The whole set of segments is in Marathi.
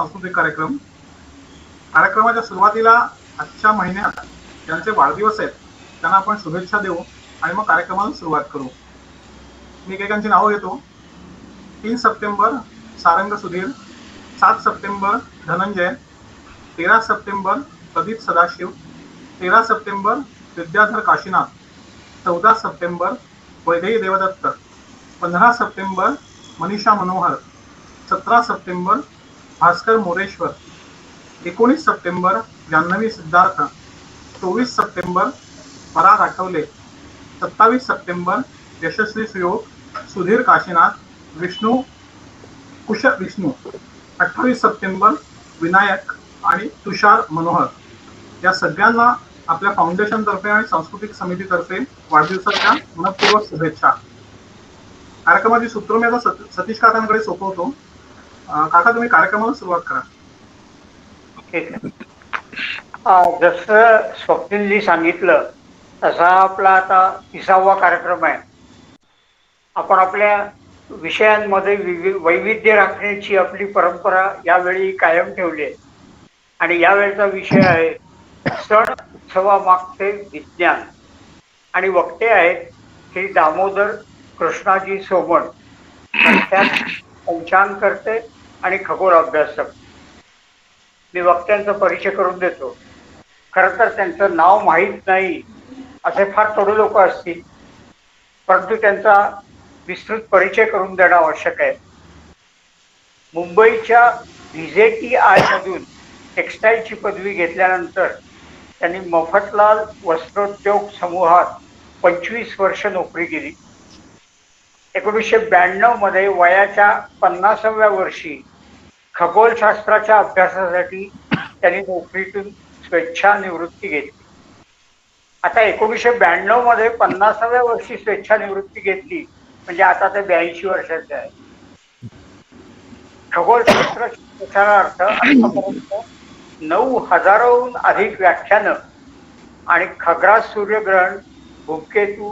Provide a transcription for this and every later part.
सांस्कृतिक कार्यक्रमाच्या सुरुवातीला आजच्या महिन्यात ज्यांचे वाढदिवस आहेत त्यांना आपण शुभेच्छा देऊ आणि मग कार्यक्रमाला सुरुवात करू. मी एकेकांची नावं घेतो. 3 सप्टेंबर सारंग सुधीर, 7 सप्टेंबर धनंजय, 13 सप्टेंबर प्रदीप सदाशिव, 13 सप्टेंबर विद्याधर काशीनाथ, 14 सप्टेंबर वैदेही देवदत्त, 15 सप्टेंबर मनीषा मनोहर, 17 सप्टेंबर भास्कर मोरेश्वर, 19 सप्टेंबर जान्हवी सिद्धार्थ, 24 सप्टेंबर पराग आठवले, 27 सप्टेंबर यशस्वी सुयोग सुधीर काशीनाथ, विष्णू, 28 सप्टेंबर विनायक आणि तुषार मनोहर. या सगळ्यांना आपल्या फाउंडेशन तर्फे आणि सांस्कृतिक समितीतर्फे वाढदिवसाच्या मनपूर्वक शुभेच्छा. कार्यक्रमाची सूत्र मी आता सतीश काकांकडे सोपवतो. काका, तुम्ही कार्यक्रमाला सुरुवात करा. ठीक आहे. जसं स्वप्नीलजी सांगितलं तसा आपला आता 30वा कार्यक्रम आहे. आपण आपल्या विषयांमध्ये वैविध्य राखण्याची आपली परंपरा यावेळी कायम ठेवली आहे आणि यावेळचा विषय आहे सण उत्सवामागचे विज्ञान आणि वक्ते आहेत श्री दामोदर कृष्णाजी सोमण, पंचांगकर्ते आणि खगोल अभ्यासक. मी वक्त्यांचा परिचय करून देतो. खरं तर त्यांचं नाव माहीत नाही असे फार थोडे लोक असतील, परंतु त्यांचा विस्तृत परिचय करून देणं आवश्यक आहे. मुंबईच्या VJTI मधून टेक्स्टाईलची पदवी घेतल्यानंतर त्यांनी मफतलाल वस्त्रोद्योग समूहात 25 वर्ष नोकरी केली. 1992 मध्ये वयाच्या 50व्या वर्षी खगोलशास्त्राच्या अभ्यासासाठी त्यांनी नोकरीतून स्वेच्छानिवृत्ती घेतली. आता 1992 मध्ये 50व्या वर्षी स्वेच्छानिवृत्ती घेतली म्हणजे आता ते 82 वर्षाचे आहे. खगोलशास्त्र शिक्षणार्थ आतापर्यंत 9,000हून अधिक व्याख्यानं आणि खग्रास सूर्यग्रहण, धूमकेतू,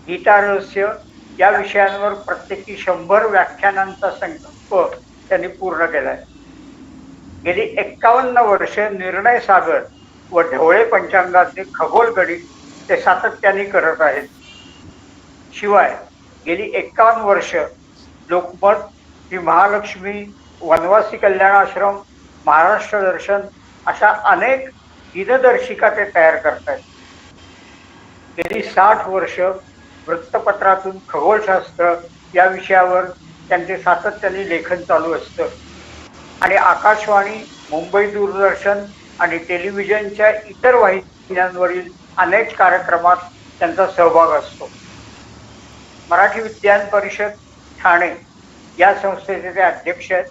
गीता रहस्य या विषयांवर प्रत्येकी 100 व्याख्यानांचा संकल्प त्यांनी पूर्ण केलाय. गेली 51 वर्ष निर्णय सागर व ढवळे पंचांगाचे खगोल गणित ते सातत्याने करत आहेत. शिवाय गेली 51 वर्ष लोकमत, श्री महालक्ष्मी, वनवासी कल्याण आश्रम, महाराष्ट्र दर्शन अशा अनेक दिनदर्शिका ते तयार करतात. गेली 60 वर्ष वृत्तपत्रातून खगोलशास्त्र या विषयावर त्यांचे सातत्याने लेखन चालू असतं आणि आकाशवाणी, मुंबई दूरदर्शन आणि टेलिव्हिजनच्या इतर वाहिन्यांवरील अनेक कार्यक्रमात त्यांचा सहभाग असतो. मराठी विज्ञान परिषद ठाणे या संस्थेचे ते अध्यक्ष आहेत.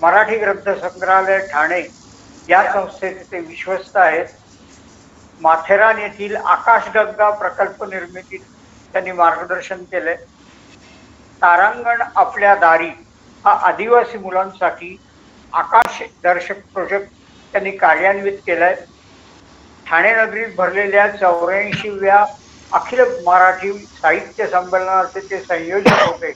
मराठी ग्रंथ संग्रहालय ठाणे या संस्थेचे ते विश्वस्त आहेत. माथेरान येथील आकाशगंगा प्रकल्प निर्मितीत त्यांनी मार्गदर्शन केले. तारांगण आपल्या दारी हा आदिवासी मुलांसाठी आकाश दर्शक प्रोजेक्ट त्यांनी कार्यान्वित केलाय. ठाणे नगरीत भरलेल्या 84व्या अखिल मराठी साहित्य संमेलनाचे ते संयोजक होते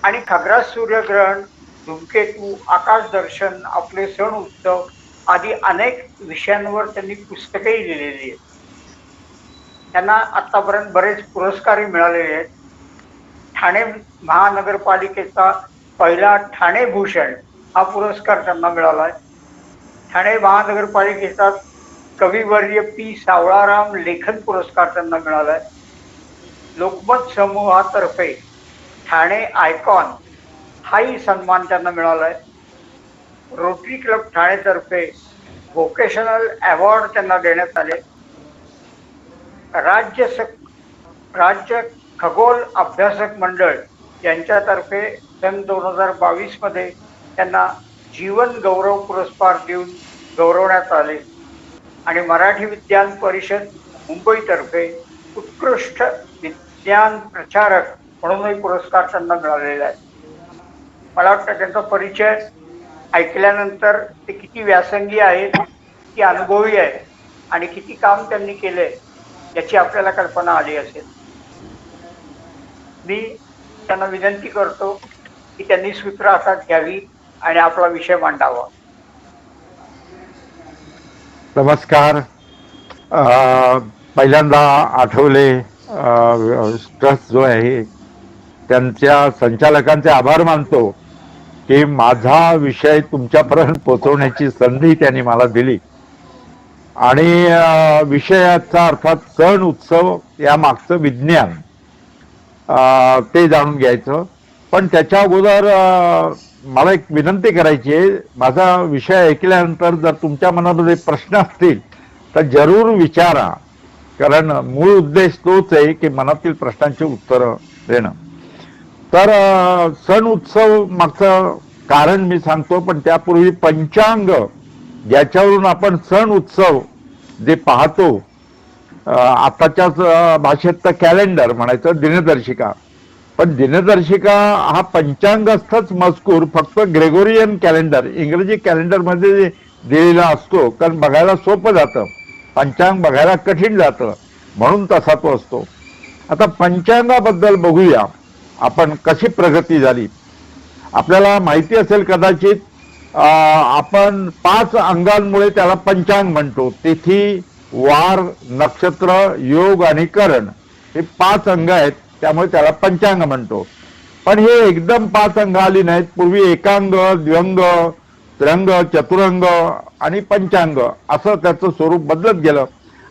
आणि खग्रास सूर्यग्रहण, धूमकेतू, आकाश दर्शन, आपले सण उत्सव आदी अनेक विषयांवर त्यांनी पुस्तकही लिहिलेली आहेत. त्यांना आतापर्यंत बरेच पुरस्कारही मिळालेले आहेत. ठाणे महानगरपालिकेचा पहिला ठाणे भूषण हा पुरस्कार त्यांना मिळाला आहे. ठाणे महानगरपालिकेचा कविवर्य P. सावळाराम लेखन पुरस्कार त्यांना मिळाला आहे. लोकमत समूहातर्फे ठाणे आयकॉन हाही सन्मान त्यांना मिळाला आहे. रोटरी क्लब ठाणेतर्फे व्होकेशनल अवॉर्ड त्यांना देण्यात आले. राज्य खगोल अभ्यासक मंडळ यांच्यातर्फे सन 2022 मध्ये त्यांना जीवन गौरव पुरस्कार देऊन गौरवण्यात आले आणि मराठी विज्ञान परिषद मुंबईतर्फे उत्कृष्ट विज्ञान प्रचारक म्हणूनही पुरस्कार त्यांना मिळालेला आहे. मला वाटतं त्यांचा परिचय ऐकल्यानंतर ते किती व्यासंगी आहेत, किती अनुभवी आहेत आणि किती काम त्यांनी केले याची आपल्याला कल्पना आली असेल. मी त्यांना विनंती करतो की त्यांनी सूत्र हातात घ्यावी आणि आपला विषय मांडावा. नमस्कार. पहिल्यांदा आठवले ट्रस्ट जो आहे त्यांच्या संचालकांचे आभार मानतो की माझा विषय तुमच्यापर्यंत पोहोचवण्याची संधी त्यांनी मला दिली आणि विषयाचा अर्थात सण उत्सव या मागचं विज्ञान ते जाणून घ्यायचं. पण त्याच्या अगोदर मला एक विनंती करायची आहे. माझा विषय ऐकल्यानंतर जर तुमच्या मनामध्ये प्रश्न असतील तर जरूर विचारा, कारण मूळ उद्देश तोच आहे की मनातील प्रश्नांची उत्तरं देणं. तर सण उत्सव मागचं कारण मी सांगतो, पण त्यापूर्वी पंचांग ज्याच्यावरून आपण सण उत्सव जे पाहतो, आताच्याच भाषेत तर कॅलेंडर म्हणायचं, दिनदर्शिका. पण दिनदर्शिका हा पंचांगस्थच मजकूर फक्त ग्रेगोरियन कॅलेंडर इंग्रजी कॅलेंडरमध्ये दिलेला असतो, कारण बघायला सोपं जातं, पंचांग बघायला कठीण जातं, म्हणून तसा तो असतो. आता पंचांगाबद्दल बघूया आपण कशी प्रगती झाली. आपल्याला माहिती असेल कदाचित, आपण 5 अंगांमुळे त्याला पंचांग म्हणतो. तिथी, वार, नक्षत्र, योग आणि करण हे 5 अंग आहेत, त्यामुळे त्याला पंचांग म्हणतो. पण हे एकदम 5 अंग आली नाहीत. पूर्वी एकांग, द्व्यंग, त्र्यंग, चतुरंग आणि पंचांग असं त्याचं स्वरूप बदलत गेलं.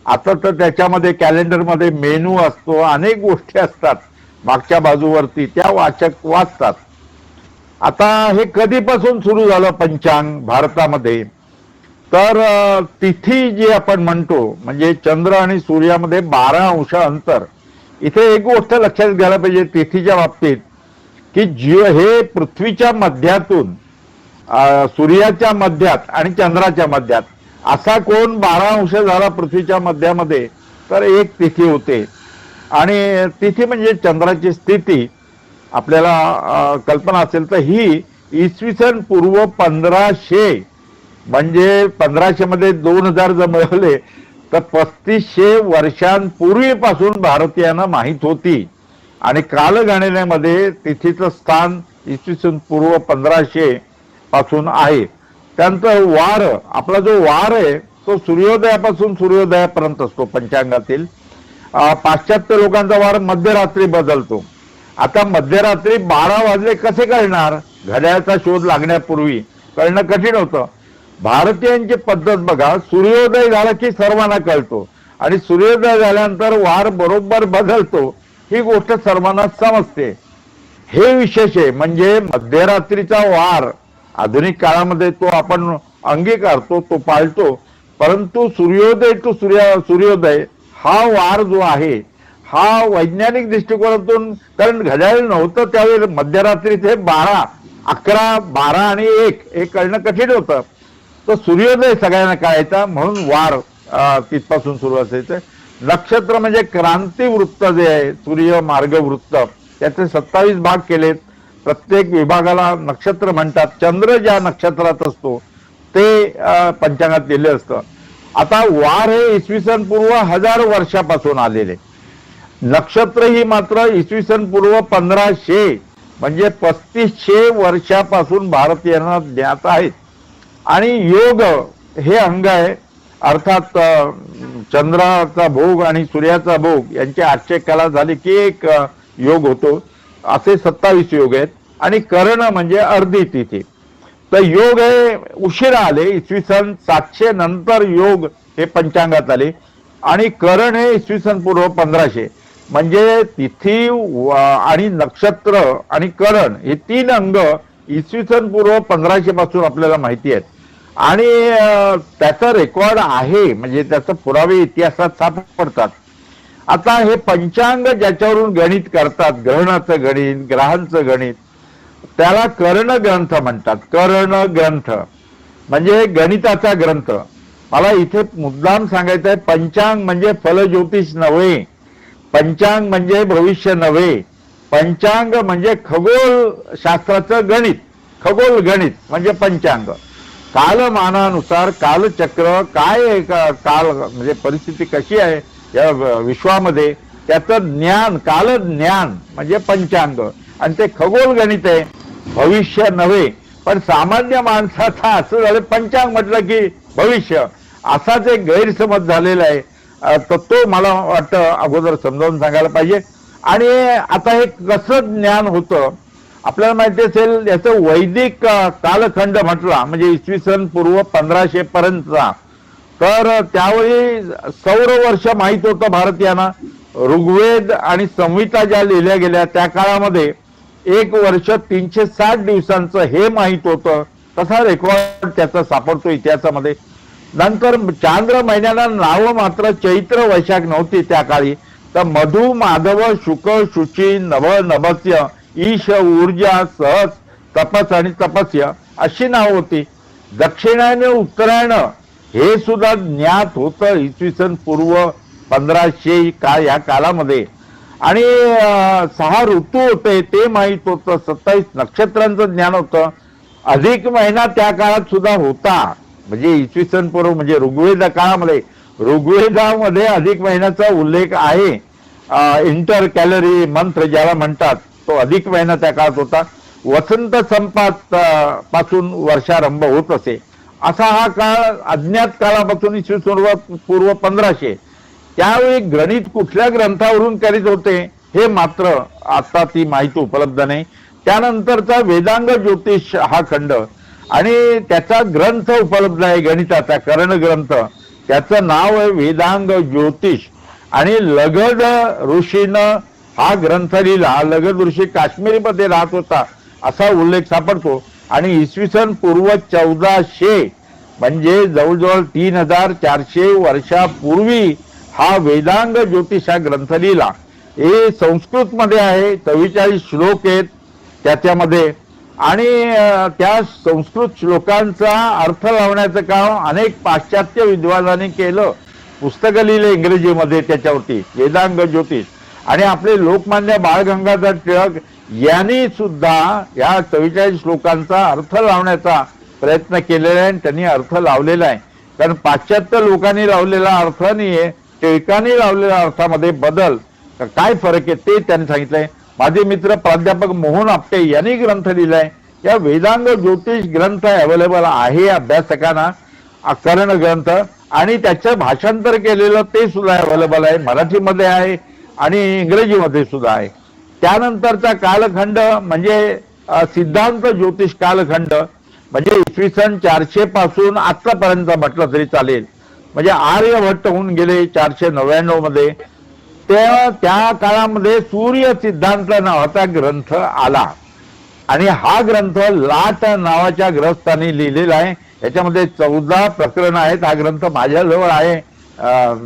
आता तर त्याच्यामध्ये कॅलेंडरमध्ये मेनू असतो, अनेक गोष्टी असतात मागच्या बाजूवरती, त्या वाचक वाचतात. आता हे कधीपासून सुरू झालं पंचांग भारतामध्ये, तर तिथी जी आपण म्हणतो म्हणजे चंद्र आणि सूर्यामध्ये 12 अंश अंतर. इथे एक गोष्ट लक्षात घ्यायला पाहिजे तिथीच्या बाबतीत, की हे पृथ्वीच्या मध्यातून सूर्याच्या मध्यात आणि चंद्राच्या मध्यात असा कोण 12 अंश झाला पृथ्वीच्या मध्यामध्ये, तर एक तिथी होते. आणि तिथी म्हणजे चंद्राची स्थिती आपल्याला कल्पना असेल तर ही इसवी सन पूर्व 1500 म्हणजे 1500 मध्ये 2000 जर मिळवले तर 3500 वर्षांपूर्वीपासून भारतीयांना माहीत होती. आणि कालगणनेमध्ये तिथीचं स्थान इसवी सन पूर्व 1500 पासून आहे. त्यानंतर वार, आपला जो वार आहे तो सूर्योदयापासून सूर्योदयापर्यंत असतो पंचांगातील. पाश्चात्य लोकांचा वार मध्यरात्री बदलतो. आता मध्यरात्री 12 वाजले कसे कळणार, घड्याळाचा शोध लागण्यापूर्वी कळणं कठीण होतं. भारतीयांची पद्धत बघा, सूर्योदय झाला की सर्वांना कळतो आणि सूर्योदय झाल्यानंतर वार बरोबर बदलतो, ही गोष्ट सर्वांना समजते. हे विशेष आहे. म्हणजे मध्यरात्रीचा वार आधुनिक काळामध्ये तो आपण अंगीकारतो, तो पाळतो, परंतु सूर्योदय टू सूर्योदय हा वार जो आहे हा वैज्ञानिक दृष्टिकोनातून, कारण घड्याळ नव्हतं त्यावेळी, मध्यरात्री ते 12, 11, 12 आणि 1 हे कळणं कठीण होतं. तर सूर्योदय सगळ्यांना कळायचा, म्हणून वार तिथपासून सुरू असायचं. नक्षत्र म्हणजे क्रांती वृत्त जे आहे, सूर्य मार्ग वृत्त, त्याचे 27 भाग केलेत. प्रत्येक विभागाला नक्षत्र म्हणतात. चंद्र ज्या नक्षत्रात असतो ते पंचांगात दिले असतं. आता वार हे इसवी सन पूर्व 1000 वर्षापासून आलेले, नक्षत्र ही मात्र इसवी सन पूर्व 1500 म्हणजे 3500 वर्षापासून भारतीयांना ज्ञात आहेत. आणि योग हे अंग आहे, अर्थात चंद्राचा भोग आणि सूर्याचा भोग यांची आजचे कला झाली की एक योग होतो. असे 27 योग आहेत. आणि कर्ण म्हणजे अर्धी तिथी. तर योग हे उशिरा आले, इसवी सन 700 नंतर योग हे पंचांगात आले. आणि करण हे इसवी सन पूर्व 1500 म्हणजे तिथी आणि नक्षत्र आणि करण हे 3 अंग इसवी सन पूर्व 1500 पासून आपल्याला माहिती आहेत. आणि त्याचा रेकॉर्ड आहे, म्हणजे त्याचे पुरावे इतिहासात सापडतात. आता हे पंचांग ज्याच्यावरून गणित करतात, ग्रहणाचं गणित, ग्रहांचं गणित, त्याला कर्ण ग्रंथ म्हणतात. कर्ण ग्रंथ म्हणजे गणिताचा ग्रंथ. मला इथे मुद्दाम सांगायचं आहे, पंचांग म्हणजे फलज्योतिष नव्हे, पंचांग म्हणजे भविष्य नव्हे, पंचांग म्हणजे खगोल शास्त्राचं गणित. खगोल गणित म्हणजे पंचांग. कालमानानुसार कालचक्र काय आहे, काल म्हणजे परिस्थिती कशी आहे या विश्वामध्ये, त्याचं ज्ञान, कालज्ञान म्हणजे पंचांग. आणि ते खगोल गणित आहे, भविष्य नव्हे. पण सामान्य माणसाचा असं झालं पंचांग म्हटलं की भविष्य, असाच एक गैरसमज झालेला आहे. तर तो मला वाटतं अगोदर समजावून सांगायला पाहिजे. आणि आता हे कसं ज्ञान होतं आपल्याला माहिती असेल, याचं वैदिक कालखंड म्हटला म्हणजे इसवी सन पूर्व 1500 पर्यंतचा, तर त्यावेळी सौर वर्ष माहित होतं भारतीयांना. ऋग्वेद आणि संहिता ज्या लिहिल्या गेल्या त्या काळामध्ये एक वर्ष 360 दिवसांचं हे माहित होतं. तसा रेकॉर्ड त्याचा सापडतो इतिहासामध्ये. नंतर चांद्र महिन्याला नावं मात्र चैत्र वैशाख नव्हती त्या काळी, तर मधु माधव शुक शुची नभ नभस्य ईश ऊर्जा सहस तपस आणि तपस्य अशी नावं होती. दक्षिणायन उत्तरायण हे सुद्धा ज्ञात होतं इसवी सन पूर्व 1500 या काळामध्ये. आणि 6 ऋतू होते ते माहित होतं. 27 नक्षत्रांचं ज्ञान होतं. अधिक महिना त्या काळात सुद्धा होता. म्हणजे इसवी सन पूर्व म्हणजे ऋग्वेद काळामध्ये, ऋग्वेदामध्ये अधिक महिन्याचा उल्लेख आहे. इंटर कॅलरी मंत्र ज्याला म्हणतात तो अधिक महिना त्या काळात होता. वसंत संपात पासून वर्षारंभ होत असे. असा हा काळ अज्ञात काळापासून इसवी सन पूर्व 1500. त्यावेळी गणित कुठल्या ग्रंथावरून करीत होते हे मात्र आता ती माहिती उपलब्ध नाही. त्यानंतरचा वेदांग ज्योतिष हा खंड आणि त्याचा ग्रंथ उपलब्ध आहे गणिताचा कर्ण ग्रंथ. त्याचं नाव आहे वेदांग ज्योतिष. आणि लगध ऋषीनं हा ग्रंथ लिहिला. लगध ऋषी काश्मीरमध्ये राहत होता असा उल्लेख सापडतो. आणि इसवी सन पूर्व 1400 म्हणजे जवळजवळ 3400 वर्षापूर्वी हा वेदांग ज्योतिष हा ग्रंथ लिहिला. हे संस्कृत मध्ये आहे. 44 श्लोक आहेत त्याच्यामध्ये. आणि त्या संस्कृत श्लोकांचा अर्थ लावण्याचं काम अनेक पाश्चात्य विद्वानांनी केलं. पुस्तकं लिहिले इंग्रजीमध्ये त्याच्यावरती वेदांग ज्योतिष. आणि आपले लोकमान्य बाळ गंगाधर टिळक यांनी सुद्धा या 44 श्लोकांचा अर्थ लावण्याचा प्रयत्न केलेला आहे. त्यांनी अर्थ लावलेला आहे. कारण पाश्चात्य लोकांनी लावलेला अर्थ नाहीये, टिळकांनी लावलेल्या अर्थामध्ये बदल काय फरक आहे ते त्यांनी सांगितलंय. माझे मित्र प्राध्यापक मोहन आपटे यांनी ग्रंथ लिहिलाय. या वेदांग ज्योतिष ग्रंथ अवेलेबल आहे अभ्यासकांना, कर्ण ग्रंथ. आणि त्याचं भाषांतर केलेलं ते सुद्धा अवेलेबल आहे. मराठीमध्ये आहे आणि इंग्रजीमध्ये सुद्धा आहे. त्यानंतरचा कालखंड म्हणजे सिद्धांत ज्योतिष कालखंड म्हणजे इसवी सन 400 पासून आतापर्यंत म्हटलं तरी चालेल. म्हणजे आर्यभट्ट होऊन गेले 499 मध्ये. त्या काळामध्ये सूर्य सिद्धांत नावाचा ग्रंथ आला. आणि हा ग्रंथ लाट नावाच्या ग्रस्थांनी लिहिलेला आहे. याच्यामध्ये 14 प्रकरण आहेत. हा ग्रंथ माझ्याजवळ आहे.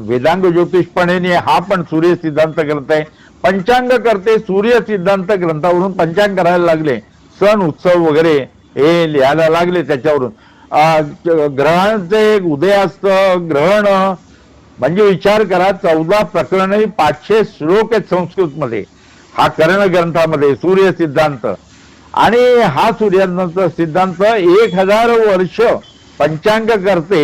वेदांग ज्योतिषपणे हा पण सूर्य सिद्धांत ग्रंथ आहे. पंचांग करते सूर्य सिद्धांत ग्रंथावरून पंचांग करायला लागले. सण उत्सव वगैरे हे लिहायला लागले त्याच्यावरून. ग्रहांचे उदयास्त ग्रहण म्हणजे विचार करा 14 प्रकरण 500 श्लोक आहेत संस्कृतमध्ये हा कर्ण ग्रंथामध्ये सूर्य सिद्धांत. आणि हा सूर्य सिद्धांत 1000 वर्ष पंचांग करते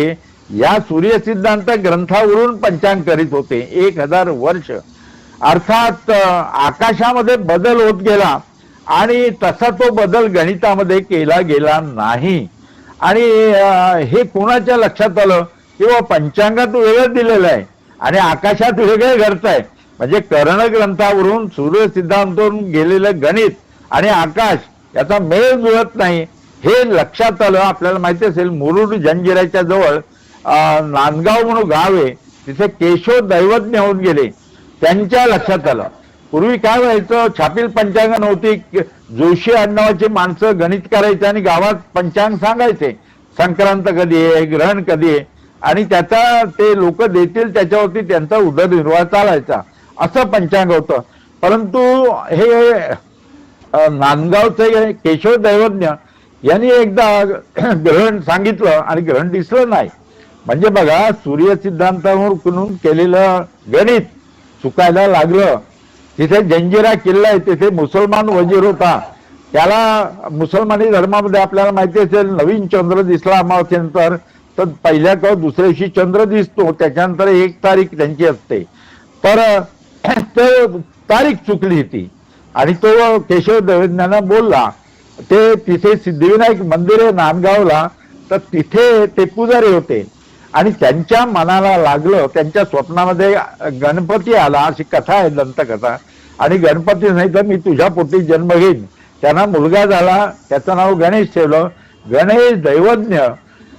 या सूर्य सिद्धांत ग्रंथावरून पंचांग करीत होते. 1000 वर्ष. अर्थात आकाशामध्ये बदल होत गेला आणि तसा तो बदल गणितामध्ये केला गेला नाही. आणि हे कोणाच्या लक्षात आलं किंवा पंचांगात वेगळं दिलेलं आहे आणि आकाशात वेगळं घडतंय. म्हणजे कर्ण ग्रंथावरून सूर्य सिद्धांतावरून गेलेलं गणित आणि आकाश याचा मेळ जुळत नाही हे लक्षात आलं. आपल्याला माहिती असेल मुरुड जंजिऱ्याच्या जवळ नांदगाव म्हणून गाव आहे, तिथे केशव दैवज्ञ होऊन गेले. त्यांच्या लक्षात आलं. पूर्वी काय व्हायचं, छापील पंचांग नव्हती. जोशी आडनावाची माणसं गणित करायचे आणि गावात पंचांग सांगायचे संक्रांत कधी आहे, ग्रहण कधी आहे, आणि त्याचा ते लोक देतील त्याच्यावरती त्यांचा उदरनिर्वाह चालायचा. असं पंचांग होतं. परंतु हे नांदगावचे केशव दैवज्ञ यांनी एकदा ग्रहण सांगितलं आणि ग्रहण दिसलं नाही. म्हणजे बघा सूर्य सिद्धांतावरून केलेलं गणित चुकायला लागलं. तिथे जंजिरा किल्ला आहे, तिथे मुसलमान वजीर होता. त्याला मुसलमानी धर्मामध्ये आपल्याला माहिती असेल नवीन चंद्र दिसला अमावस्येनंतर तर पहिल्या किंवा दुसऱ्या दिवशी चंद्र दिसतो, त्याच्यानंतर 1 तारीख त्यांची असते. तर तारीख चुकली ती आणि तो केशव दैवज्ञांना बोलला ते तिथे सिद्धिविनायक मंदिर आहे नांदगावला, तर तिथे ते पुजारी होते आणि त्यांच्या मनाला लागलं, त्यांच्या स्वप्नामध्ये गणपती आला, अशी कथा आहे दंतकथा. आणि गणपती नाही तर मी तुझ्या पोटी जन्म घेईन. त्यांना मुलगा झाला, त्याचं नाव गणेश ठेवलं. गणेश दैवज्ञ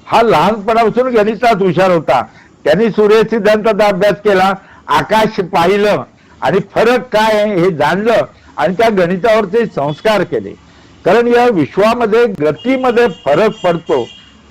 हा लहानपणापासून गणितात हुशार होता. त्यांनी सूर्यसिद्धांताचा अभ्यास केला, आकाश पाहिलं आणि फरक काय आहे हे जाणलं आणि त्या गणितावरचे संस्कार केले. कारण या विश्वामध्ये गतीमध्ये फरक पडतो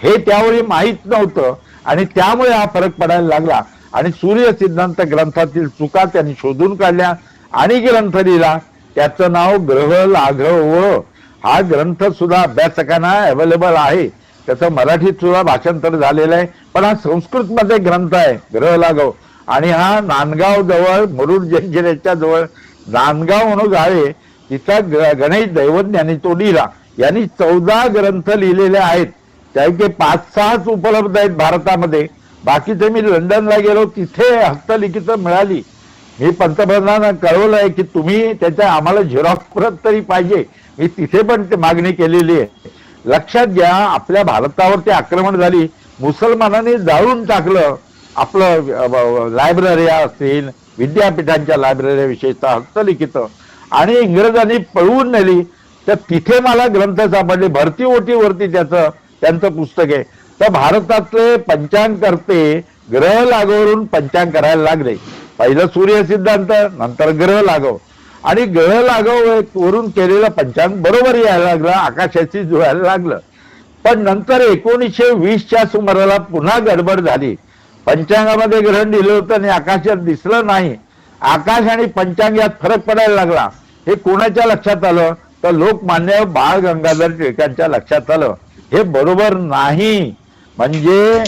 हे त्यावेळी माहीत नव्हतं आणि त्यामुळे हा फरक पडायला लागला. आणि सूर्यसिद्धांत ग्रंथातील चुका त्यांनी शोधून काढल्या आणि ग्रंथ लिहिला. त्याचं नाव ग्रह लाघव. हा ग्रंथ सुद्धा अभ्यासकांना अवेलेबल आहे. त्याचं मराठीत सुद्धा भाषांतर झालेलं आहे, पण हा संस्कृत मध्ये ग्रंथ आहे ग्रह लाघव. आणि हा नांदगाव जवळ मुरुड जंजिऱ्याच्या जवळ नांदगाव म्हणून गाव आहे, तिचा गणेश दैवज्ञांनी तो लिहिला. यांनी 14 ग्रंथ लिहिलेले आहेत, त्यापैकी 5-6 उपलब्ध आहेत भारतामध्ये. बाकीचे मी लंडनला गेलो, तिथे हस्तलिखित मिळाली. मी पंतप्रधानांना कळवलंय की तुम्ही त्याच्या आम्हाला झेरॉक्स प्रत तरी पाहिजे. मी तिथे पण ते मागणी केलेली आहे. लक्षात घ्या, आपल्या भारतावरती आक्रमण झाली, मुसलमानांनी जाळून टाकलं आपलं लायब्ररी असतील, विद्यापीठांच्या लायब्ररी विशेषतः हस्तलिखित, आणि इंग्रजांनी पळवून नेली. तर तिथे मला ग्रंथ सापडले, भरती ओटीवरती त्यांचं पुस्तक आहे. तर भारतातले पंचांगकर्ते ग्रह लागवरून पंचांग करायला लागले. पहिलं सूर्य सिद्धांत, नंतर ग्रह लागव, आणि ग्रह लागव वरून केलेलं पंचांग बरोबर यायला लागलं, आकाशाशी जुळायला लागलं. पण नंतर 1920च्या सुमाराला पुन्हा गडबड झाली. पंचांगामध्ये ग्रहण दिलं होतं आणि आकाशात दिसलं नाही. आकाश आणि पंचांग यात फरक पडायला लागला. हे कोणाच्या लक्षात आलं? तर लोकमान्य बाळ गंगाधर टिळकांच्या लक्षात आलं. हे बरोबर नाही, म्हणजे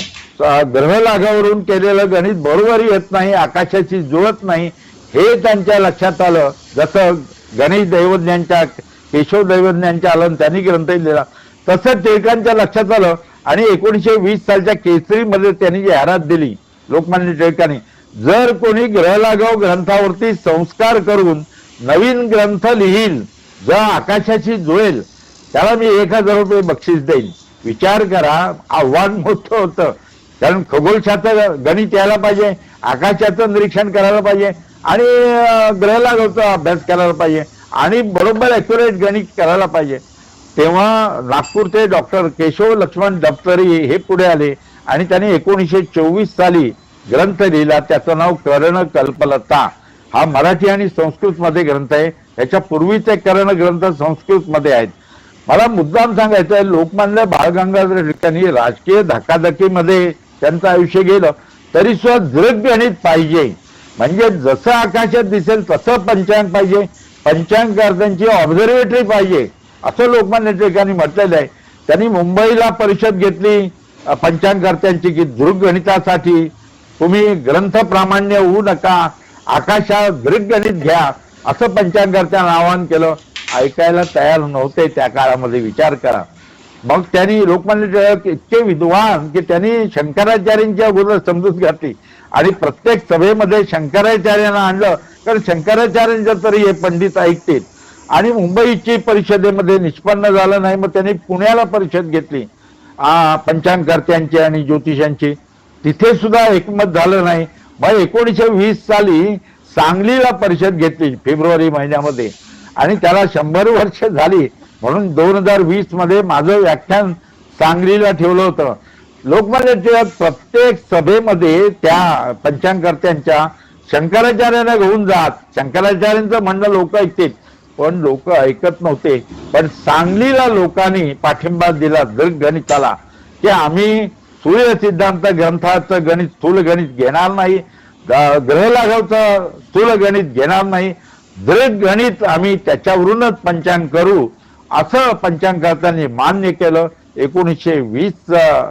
ग्रह लागावरून केलेलं गणित बरोबर येत नाही, आकाशाशी जुळत नाही, हे त्यांच्या लक्षात आलं. जसं गणेश दैवज्ञांच्या, केशव दैवज्ञांच्या आलं, त्यांनी ग्रंथ लिहिला, तसं टिळकांच्या लक्षात आलं. आणि 1920 सालच्या केसरीमध्ये त्यांनी जाहिरात दिली लोकमान्य टिळकांनी, जर कोणी ग्रह लागाव ग्रंथावरती संस्कार करून नवीन ग्रंथ लिहील, जर आकाशाशी जुळेल, त्याला मी 1000 रुपये बक्षीस देईन. विचार करा, आव्हान मोठं होतं. कारण खगोलशास्त्र गणित यायला पाहिजे, आकाशाचं निरीक्षण करायला पाहिजे आणि ग्रह लागावचा अभ्यास करायला पाहिजे आणि बरोबर ॲक्युरेट गणित करायला पाहिजे. तेव्हा नागपूरचे डॉक्टर केशव लक्ष्मण दप्तरी हे पुढे आले आणि त्यांनी 1924 साली ग्रंथ लिहिला. त्याचं नाव कर्ण कल्पलता. हा मराठी आणि संस्कृतमध्ये ग्रंथ आहे. याच्या पूर्वीचे कर्ण ग्रंथ संस्कृतमध्ये आहेत. मला मुद्दाम सांगायचं आहे, लोकमान्य बाळ गंगाधर टिळकांनी राजकीय धकाधकीमध्ये त्यांचं आयुष्य गेलं तरी सुद्धा दृग्गणित पाहिजे. म्हणजे जसं आकाशात दिसेल तसं पंचांग पाहिजे, पंचांगकर्त्यांची ऑब्झर्वेटरी पाहिजे, असं लोकमान्य टिळकांनी म्हटलेलं आहे. त्यांनी मुंबईला परिषद घेतली पंचांगकर्त्यांची की दृग्गणितासाठी तुम्ही ग्रंथ प्रामाण्य होऊ नका, आकाशात दृग्गणित घ्या, असं पंचांगकर्त्यांना आवाहन केलं. ऐकायला तयार नव्हते त्या काळामध्ये, विचार करा. मग त्यांनी लोकमान्य टिळक इतके विद्वान की त्यांनी शंकराचार्यांची अगोदर समजूत घातली आणि प्रत्येक सभेमध्ये शंकराचार्यांना आणलं, कारण शंकराचार्यांचं तरी हे पंडित ऐकतील. आणि मुंबईची परिषदेमध्ये निष्पन्न झालं नाही, मग त्यांनी पुण्याला परिषद घेतली पंचांगकर्त्यांची आणि ज्योतिषांची, तिथे सुद्धा एकमत झालं नाही. मग 1920 साली सांगलीला परिषद घेतली फेब्रुवारी महिन्यामध्ये आणि त्याला 100 वर्ष झाली. म्हणून 2020 मध्ये माझं व्याख्यान सांगलीला ठेवलं होतं. लोकमान्य टिळक प्रत्येक सभेमध्ये त्या पंचांगकर्त्यांच्या शंकराचार्यांना घेऊन जात. शंकराचार्यांचं म्हणणं लोक ऐकतील, पण लोक ऐकत नव्हते. पण सांगलीला लोकांनी पाठिंबा दिला दृग्गणिताला, की आम्ही सूर्य सिद्धांत ग्रंथाचं गणित स्थूल गणित घेणार नाही, ग्रह लाघवचं स्थूल गणित घेणार नाही, दृग्गणित आम्ही त्याच्यावरूनच पंचांग करू, असं पंचांगकर्त्यांनी मान्य केलं 1920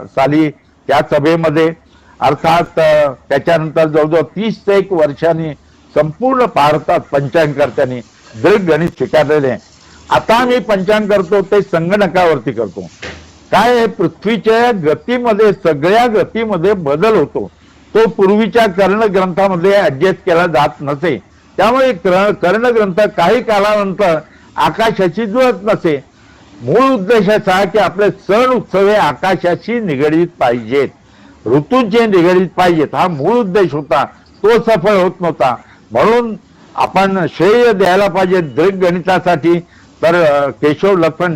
साली त्या सभेमध्ये. अर्थात त्याच्यानंतर जवळजवळ 30 ते 1 वर्षांनी संपूर्ण भारतात पंचांगकर्त्यांनी दृग्गणित स्वीकारलेले आहे. आता मी पंचांग करतो ते संगणकावरती करतो. काय आहे, पृथ्वीच्या गतीमध्ये, सगळ्या गतीमध्ये बदल होतो. तो पूर्वीच्या कर्ण ग्रंथामध्ये ऍडजस्ट केला जात नसे. त्यामुळे कर्ण ग्रंथ काही कालानंतर आकाशाशी जुळत नसे. मूळ उद्देश असा की आपले सण उत्सव हे आकाशाशी निगडीत पाहिजेत, ऋतूंचे निगडीत पाहिजेत, हा मूळ उद्देश होता. तो सफळ होत नव्हता. म्हणून आपण श्रेय द्यायला पाहिजे दृक गणितासाठी. तर केशव लक्ष्मण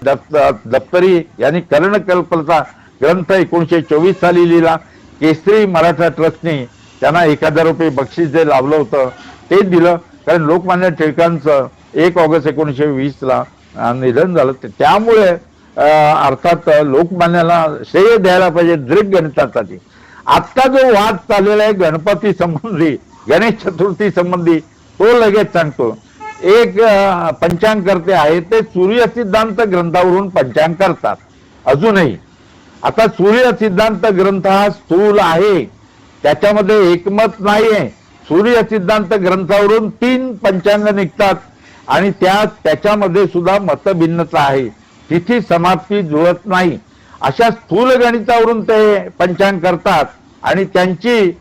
दप्तरी यांनी कर्णकल्पचा ग्रंथ 1924 साली लिहिला. केसरी मराठा ट्रस्टने त्यांना 1000 रुपये बक्षीस जे लावलं होतं ते दिलं, कारण लोकमान्य टिळकांचं 1 ऑगस्ट 1920ला निधन झालं. त्यामुळे अर्थात लोकमान्याला श्रेय द्यायला पाहिजे दृक गणितासाठी. आत्ता जो वाद चाललेला आहे गणपती संबंधी, गणेश चतुर्थी संबंधी, तो लगेच सांगतो. एक पंचांगकर्ते आहे, ते सूर्य सिद्धांत ग्रंथावरून पंचांग करतात अजूनही. आता सूर्य सिद्धांत ग्रंथ हा स्थूल आहे, त्याच्यामध्ये एकमत नाहीये. सूर्य सिद्धांत ग्रंथावरून 3 पंचांग निघतात आणि त्याच्यामध्ये सुद्धा मतभिन्नता आहे, तिथी समाप्ती जुळत नाही. अशा स्थूल गणितावरून ते पंचांग करतात आणि त्यांची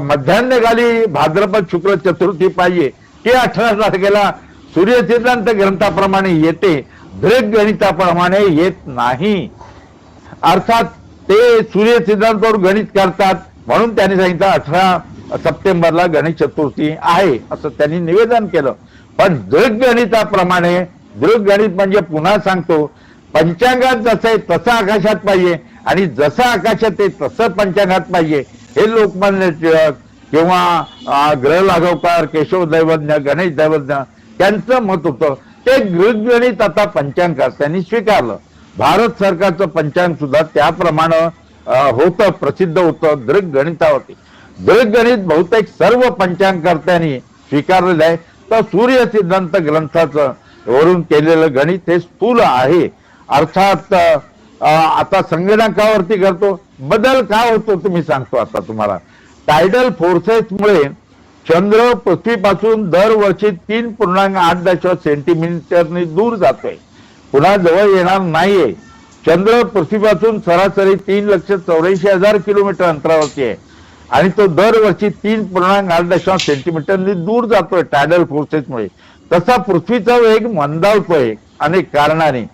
मध्यान्हकाली भाद्रपद शुक्ल चतुर्थी पाहिजे, ती 18 तारखेला सूर्य सिद्धांत ग्रंथाप्रमाणे येते, दृक गणिताप्रमाणे येत नाही. अर्थात ते सूर्य सिद्धांतावर गणित करतात, म्हणून त्यांनी सांगितलं 18 सप्टेंबरला गणेश चतुर्थी आहे असं त्यांनी निवेदन केलं. पण दृक गणिताप्रमाणे, दृक गणित म्हणजे पुन्हा सांगतो, पंचांगात जसं आहे तसं आकाशात पाहिजे आणि जसं आकाशात आहे तसं पंचांगात पाहिजे, हे लोकमान्य टिळक किंवा ग्रह लागवकार, केशव दैवज्ञ, गणेश दैवज्ञ त्यांचं मत होतं. ते दृक गणित आता पंचांगात त्यांनी स्वीकारलं. भारत सरकारचं पंचांग सुद्धा त्याप्रमाणे होतं, प्रसिद्ध होतं दृक गणितावरती. दृक गणित बहुतेक सर्व पंचांगकर्त्यांनी स्वीकारलेलं आहे. तर सूर्य सिद्धांत ग्रंथाचं वरून केलेलं गणित हे स्थूल आहे. अर्थात आता संगणकावरती करतो, बदल काय होतो तुम्ही सांगतो आता तुम्हाला. टायडल फोर्सेसमुळे चंद्र पृथ्वीपासून दरवर्षी 3.8 सेंटीमीटरनी दूर जातोय, पुन्हा जवळ येणार नाहीये. चंद्र पृथ्वीपासून सरासरी 3,84,000 किलोमीटर अंतरावरती आहे आणि तो दरवर्षी 3.8 सेंटीमीटरनी दूर जातोय टायडल फोर्सेसमुळे. तसा पृथ्वीचा वेग मंदावतोय अनेक कारणाने.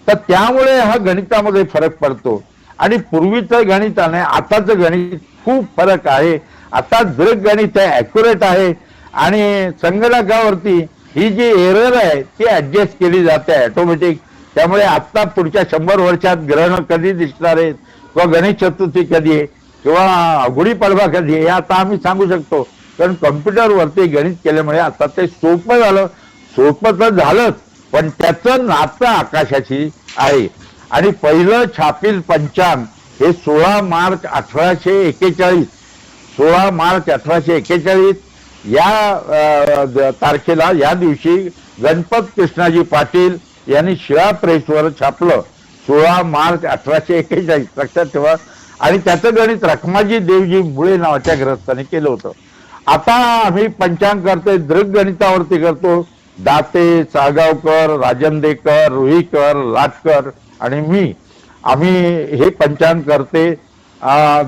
तर त्यामुळे हा गणितामध्ये फरक पडतो आणि पूर्वीचं गणित आणि आताचं गणित खूप फरक आहे. आता दृक गणित आहे, ॲक्युरेट आहे आणि संगणकावरती ही जी एरर आहे ती ऍडजस्ट केली जाते ऑटोमॅटिक. त्यामुळे आता पुढच्या 100 वर्षात ग्रहण कधी दिसणार आहेत किंवा गणेश चतुर्थी कधी आहे किंवा गुढीपाडवा कधी आहे हे आता आम्ही सांगू शकतो, कारण कम्प्युटरवरती गणित केल्यामुळे आता ते सोपं झालं. सोपं तर झालंच, पण त्याचं नातं आकाशाशी आहे. आणि पहिलं छापील पंचांग हे 16 मार्च 1841, 16 मार्च 1841 या तारखेला, या दिवशी गणपत कृष्णाजी पाटील यांनी शिळा प्रेसवर छापलं. 16 मार्च 1841 लक्षात ठेवा. आणि त्याचं गणित रखमाजी देवजी मुळे नावाच्या ग्रस्थाने केलं होतं. आता आम्ही पंचांग करतोय, दृक गणितावरती करतो. दाते, साळगावकर, राजंदेकर, रुईकर, लाटकर आणि मी, आम्ही हे पंचांग करते.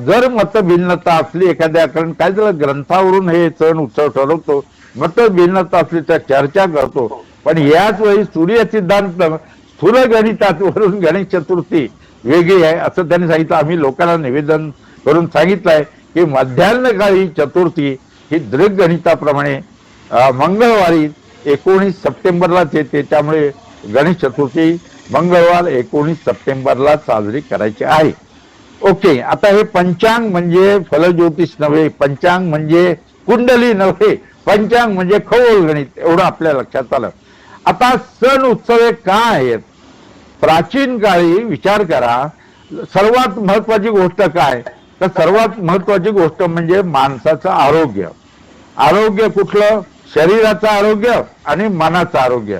जर मतभिन्नता असली एखाद्या, कारण काय झालं ग्रंथावरून हे सण उत्सव ठरवतो, मतभिन्नता असली तर चर्चा करतो. पण याच वेळी सूर्य सिद्धांत स्थूल गणितावरून गणेश चतुर्थी वेगळी आहे असं त्यांनी सांगितलं. आम्ही लोकांना निवेदन करून सांगितलंय की मध्यान्हकाळी चतुर्थी ही दृक गणिताप्रमाणे मंगळवारी 19 सप्टेंबरलाच येते. त्यामुळे गणेश चतुर्थी मंगळवार 19 सप्टेंबरला साजरी करायची आहे. ओके, आता हे पंचांग म्हणजे फलज्योतिष नव्हे, पंचांग म्हणजे कुंडली नव्हे, पंचांग म्हणजे खगोल गणित, एवढं आपल्या लक्षात आलं. आता सण उत्सव हे काय आहेत? प्राचीन काळी विचार करा, सर्वात महत्वाची गोष्ट काय, तर सर्वात महत्वाची गोष्ट म्हणजे माणसाचं आरोग्य. आरोग्य कुठलं? शरीराचं आरोग्य आणि मनाचं आरोग्य.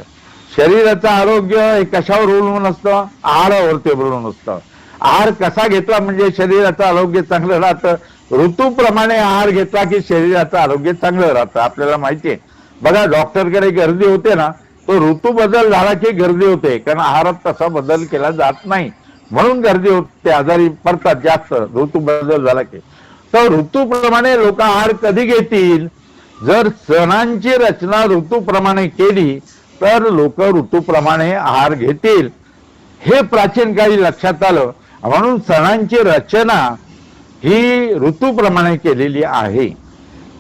शरीराचं आरोग्य हे कशावर अवलंबून असतं? आहारावरती अवलंबून असतं. आहार कसा घेतला म्हणजे शरीराचं आरोग्य चांगलं राहतं. ऋतूप्रमाणे आहार घेतला की शरीराचं आरोग्य चांगलं राहतं. आपल्याला माहिती आहे, बघा डॉक्टरकडे गर्दी होते ना, तो ऋतू बदल झाला की गर्दी होते, कारण आहारात तसा बदल केला जात नाही, म्हणून गर्दी होते, आजारी पडतात जास्त ऋतू बदल झाला की. तर ऋतूप्रमाणे लोक आहार कधी घेतील? जर सणांची रचना ऋतूप्रमाणे केली तर लोक ऋतूप्रमाणे आहार घेतील. हे प्राचीन काळी लक्षात आलं, म्हणून सणांची रचना ही ऋतूप्रमाणे केलेली आहे.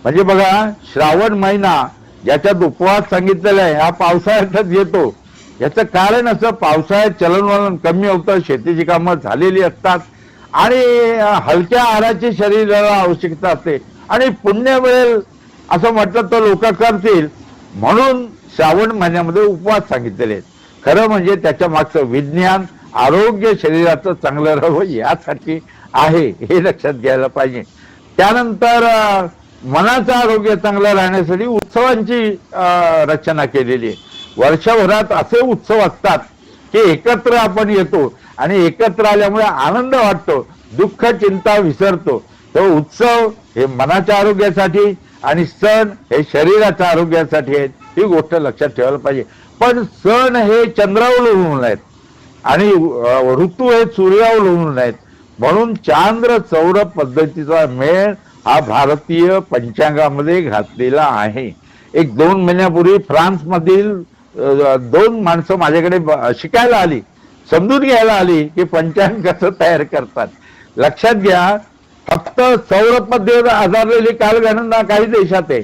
म्हणजे बघा, श्रावण महिना ज्याच्यात उपवास सांगितलेला आहे हा पावसाळ्यातच येतो. याचं कारण असं, पावसाळ्यात चलनवलन कमी होतं, शेतीची कामं झालेली असतात आणि हलक्या आहाराची शरीराला आवश्यकता असते आणि पुण्य मिळेल असं म्हटलं तर लोक करतील, म्हणून श्रावण महिन्यामध्ये उपवास सांगितलेले आहेत. खरं म्हणजे त्याच्या मागचं विज्ञान आरोग्य शरीराचं चांगलं राहावं यासाठी आहे, हे लक्षात घ्यायला पाहिजे. त्यानंतर मनाचं आरोग्य चांगलं राहण्यासाठी उत्सवांची रचना केलेली आहे. वर्षभरात असे उत्सव असतात की एकत्र आपण येतो आणि एकत्र आल्यामुळे आनंद वाटतो, दुःख चिंता विसरतो. तो उत्सव हे मनाच्या आरोग्यासाठी आणि सण हे शरीराच्या आरोग्यासाठी आहेत, ही गोष्ट लक्षात ठेवायला पाहिजे. पण सण हे चंद्रावलंबून आहेत आणि ऋतू हे सूर्यावलंबून आहेत, म्हणून चांद्र सौर पद्धतीचा मेळ हा भारतीय पंचांगामध्ये घातलेला आहे. 1-2 महिन्यापूर्वी फ्रान्स मधील 2 माणसं माझ्याकडे शिकायला आली, समजून घ्यायला आली की पंचांग कसं तयार करतात. लक्षात घ्या, फक्त सौर पद्धतीवर आधारलेली कालगणना काही देशात आहे,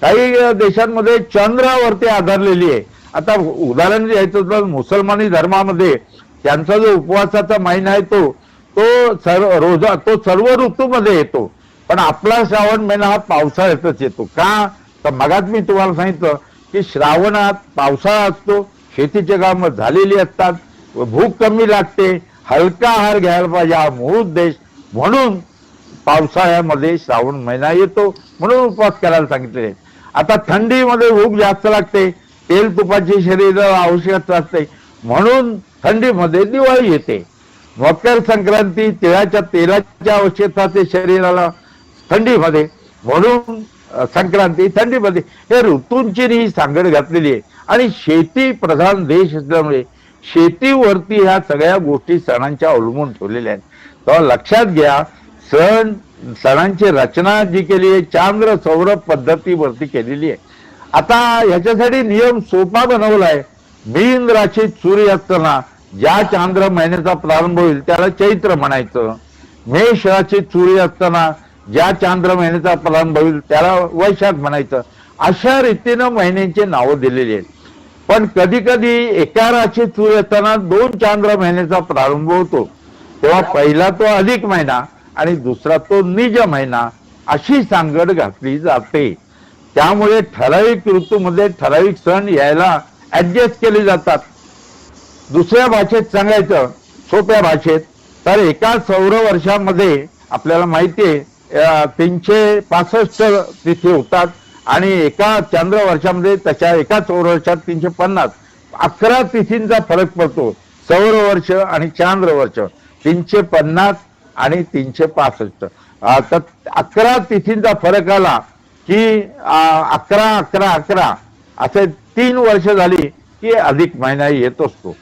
काही देशांमध्ये चंद्रावरती आधारलेली आहे. आता उदाहरण द्यायचं तर मुसलमानी धर्मामध्ये त्यांचा जो उपवासाचा महिना आहे तो सर्व ऋतूमध्ये येतो, पण आपला श्रावण महिना हा पावसाळ्यातच येतो. का तर मगाच मी तुम्हाला सांगितलं की श्रावणात पावसाळा असतो, शेतीचे कामं झालेली असतात, भूक कमी लागते, हलका आहार घ्यायला पाहिजे, हा मूळ उद्देश. म्हणून पावसाळ्यामध्ये श्रावण महिना येतो, म्हणून उपवास करायला सांगितले. आता थंडीमध्ये भूक जास्त लागते, तेल तुपाची शरीराला आवश्यकता असते, म्हणून थंडीमध्ये दिवाळी येते. मकर संक्रांती, तिळाच्या तेलाची आवश्यकता असते शरीराला थंडीमध्ये, म्हणून संक्रांती थंडीमध्ये. हे ऋतूंची ही सांगड घातलेली आहे आणि शेती प्रधान देश असल्यामुळे शेतीवरती ह्या सगळ्या गोष्टी सणांच्या अवलंबून ठेवलेल्या आहेत. तर लक्षात घ्या, सणांची रचना जी केली आहे चांद्र सौर पद्धतीवरती केलेली आहे. आता ह्याच्यासाठी नियम सोपा बनवलाय. मीन राशीत सूर्य असताना ज्या चांद्र महिन्याचा प्रारंभ होईल त्याला चैत्र म्हणायचं. मेष राशीत सूर्य असताना ज्या चांद्र महिन्याचा प्रारंभ होईल त्याला वैशाख म्हणायचं. अशा रीतीनं महिन्यांचे नावं दिलेली आहेत. पण कधी कधी एका राशीत सूर्य असताना 2 चांद्र महिन्याचा प्रारंभ होतो, तेव्हा पहिला तो अधिक महिना आणि दुसरा तो निज महिना, अशी सांगड घातली जाते. त्यामुळे ठराविक ऋतूमध्ये ठराविक सण यायला ऍडजस्ट केले जातात. दुसऱ्या भाषेत सांगायचं, सोप्या भाषेत, तर एका सौर वर्षामध्ये आपल्याला माहितीये 365 तिथी होतात आणि एका चंद्र वर्षामध्ये त्याच्या एका सौर वर्षात 350, 11 तिथींचा फरक पडतो. सौर वर्ष आणि चांद्र वर्ष 350 आणि 365. तर 11 तिथींचा फरक आला की 11-11-11 असे 3 वर्ष झाली की अधिक महिना येत असतो.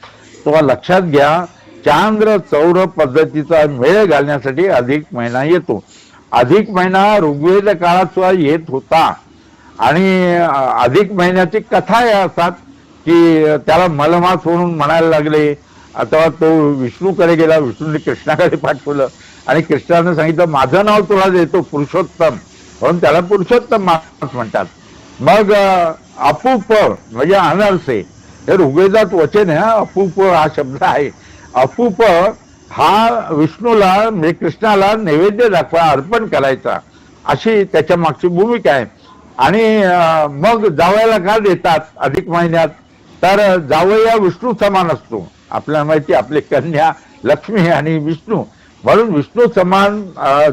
तेव्हा लक्षात घ्या, चांद्र सौर पद्धतीचा मेळ घालण्यासाठी अधिक महिना येतो. अधिक महिना ऋग्वेद काळात सुद्धा येत होता आणि अधिक महिन्याची कथा या असतात की त्याला मलमास म्हणून म्हणायला लागले. आता तो विष्णूकडे गेला, विष्णूने कृष्णाकडे पाठवलं आणि कृष्णाने सांगितलं माझं नाव तुला देतो पुरुषोत्तम, म्हणून त्याला पुरुषोत्तम मास म्हणतात. मग अपूप म्हणजे अनरसे, हे ऋग्वेदात वचन आहे. अपूप हा शब्द आहे. अपूप हा विष्णूला म्हणजे कृष्णाला नैवेद्य दाखवा, अर्पण करायचा, अशी त्याच्या मागची भूमिका आहे. आणि मग जावयाला का देतात अधिक महिन्यात, तर जावया विष्णू समान असतो. आपल्याला माहिती आपली कन्या लक्ष्मी आणि विष्णू, म्हणून विष्णू समान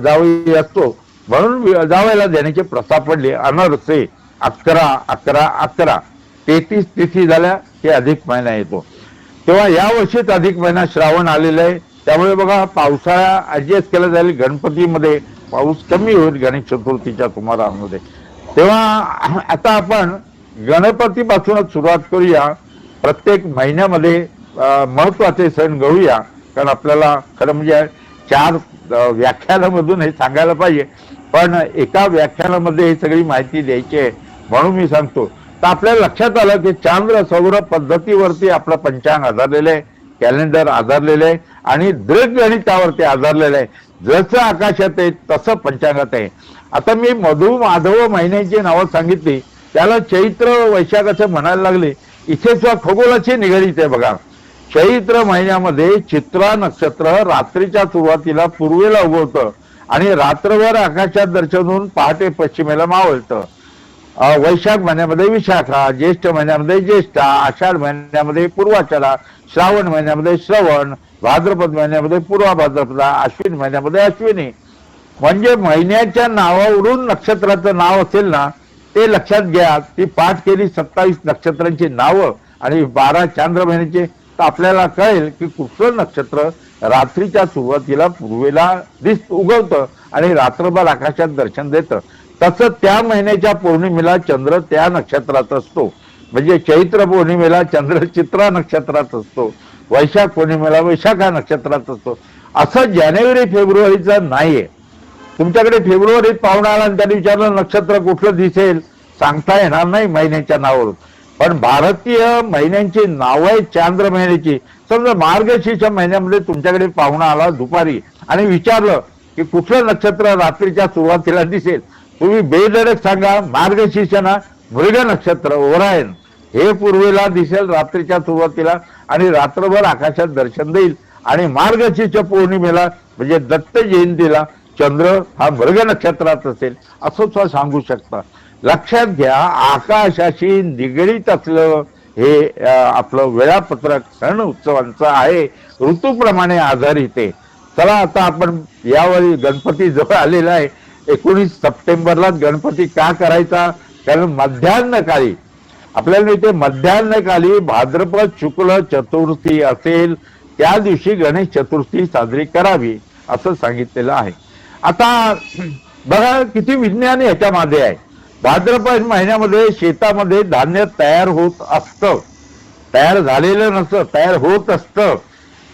जावई असतो, म्हणून जावयाला देण्याचे प्रथा पडले. अनरसे 11-11-11 33 तिथी झाल्या की अधिक महिना येतो. तेव्हा या वर्षीच अधिक महिना श्रावण आलेला आहे. त्यामुळे बघा, पावसाळा ऍडजस्ट केला जाईल. गणपतीमध्ये पाऊस कमी होईल गणेश चतुर्थीच्या सुमारामध्ये. तेव्हा आता आपण गणपतीपासूनच सुरुवात करूया. प्रत्येक महिन्यामध्ये महत्वाचे सण घेऊया, कारण आपल्याला खरं म्हणजे 4 व्याख्यानामधून हे सांगायला पाहिजे, पण एका व्याख्यानामध्ये ही सगळी माहिती द्यायची आहे म्हणून मी सांगतो. तर आपल्याला लक्षात आलं की चांद्र सौर पद्धतीवरती आपलं पंचांग आधारलेलं आहे. कॅलेंडर आधारलेलं आहे आणि दृढ गणितावरती आधारलेलं आहे. जसं आकाशात आहे तसं पंचांगात आहे. आता मी मधु माधव महिन्यांची नावं सांगितली, त्याला चैत्र वैशाख असं म्हणायला लागले. इथे सुद्धा खगोलाची निगडीत आहे बघा. चैत्र महिन्यामध्ये चित्रा नक्षत्र रात्रीच्या सुरुवातीला पूर्वेला उगवतं आणि रात्रभर आकाशात दर्शन होऊन पहाटे पश्चिमेला मावळतं. वैशाख महिन्यामध्ये विशाखा, ज्येष्ठ महिन्यामध्ये ज्येष्ठा, आषाढ महिन्यामध्ये पूर्वाषाढा, श्रावण महिन्यामध्ये श्रवण, भाद्रपद महिन्यामध्ये पूर्वा भाद्रपदा, अश्विन महिन्यामध्ये अश्विनी. म्हणजे महिन्याच्या नावावरून नक्षत्राचं नाव असेल ना ते लक्षात घ्या. ती पाठ केली 27 नक्षत्रांची नावं आणि 12 चांद्र महिन्याचे, तर आपल्याला कळेल की कुठलं नक्षत्र रात्रीच्या सुरुवातीला पूर्वेला उगवतं आणि रात्रभर आकाशात दर्शन देतं. तसं त्या महिन्याच्या पौर्णिमेला चंद्र त्या नक्षत्रात असतो. म्हणजे चैत्र पौर्णिमेला चंद्र चित्रा नक्षत्रात असतो, वैशाख पौर्णिमेला वैशाखा नक्षत्रात असतो. असं जानेवारी फेब्रुवारीचं नाहीये. तुमच्याकडे फेब्रुवारीत पाहुणा आला आणि त्यांनी विचारलं नक्षत्र कुठलं दिसेल, सांगता येणार नाही महिन्याच्या नावावरून. पण भारतीय महिन्यांची नावं आहेत चांद्र महिन्याची. समजा मार्गशीर्ष महिन्यामध्ये तुमच्याकडे पाहुणा आला दुपारी आणि विचारलं की कुठलं नक्षत्र रात्रीच्या सुरुवातीला दिसेल, तुम्ही बेधडक सांगा मार्गशीर्ष ना मृग नक्षत्र ओरायन हे पूर्वेला दिसेल रात्रीच्या सुरुवातीला आणि रात्रभर आकाशात दर्शन देईल. आणि मार्गशीर्ष पौर्णिमेला म्हणजे दत्त जयंतीला चंद्र हा मृग नक्षत्रात असेल असं सुद्धा सांगू शकता. लक्षात घ्या, आकाशाशी निगडीत असलं हे आपलं वेळापत्रक सण उत्सवांचं आहे, ऋतूप्रमाणे आधारित आहे. चला आता आपण यावेळी गणपती जवळ आलेला आहे. 19 सप्टेंबरलाच गणपती का करायचा, कारण मध्यान्हकाळी आपल्याला इथे मध्यान्हकाळी भाद्रपद शुक्ल चतुर्थी असेल त्या दिवशी गणेश चतुर्थी साजरी करावी असं सांगितलेलं आहे. आता बघा किती विज्ञान ह्याच्यामध्ये आहे. भाद्रपद महिन्यामध्ये शेतामध्ये धान्य तयार होत असतं, तयार झालेलं नसतं, तयार होत असतं.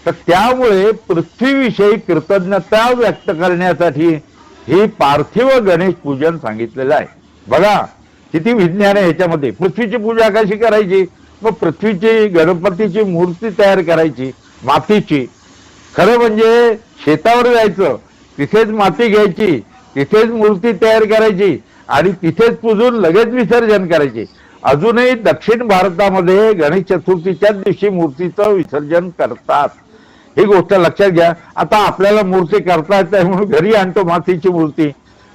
तर त्यामुळे पृथ्वीविषयी कृतज्ञता व्यक्त करण्यासाठी हे पार्थिव गणेश पूजन सांगितलेलं आहे. बघा किती विज्ञान आहे ह्याच्यामध्ये. पृथ्वीची पूजा कशी करायची, मग पृथ्वीची गणपतीची मूर्ती तयार करायची मातीची. खरं म्हणजे शेतावर जायचं, तिथेच माती घ्यायची, तिथेच मूर्ती तयार करायची आणि तिथेच पूजून लगेच विसर्जन करायचे. अजूनही दक्षिण भारतामध्ये गणेश चतुर्थीच्याच दिवशी मूर्तीचं विसर्जन करतात. ही गोष्ट लक्षात घ्या. आता आपल्याला मूर्ती करता येत नाही म्हणून घरी आणतो मातीची मूर्ती,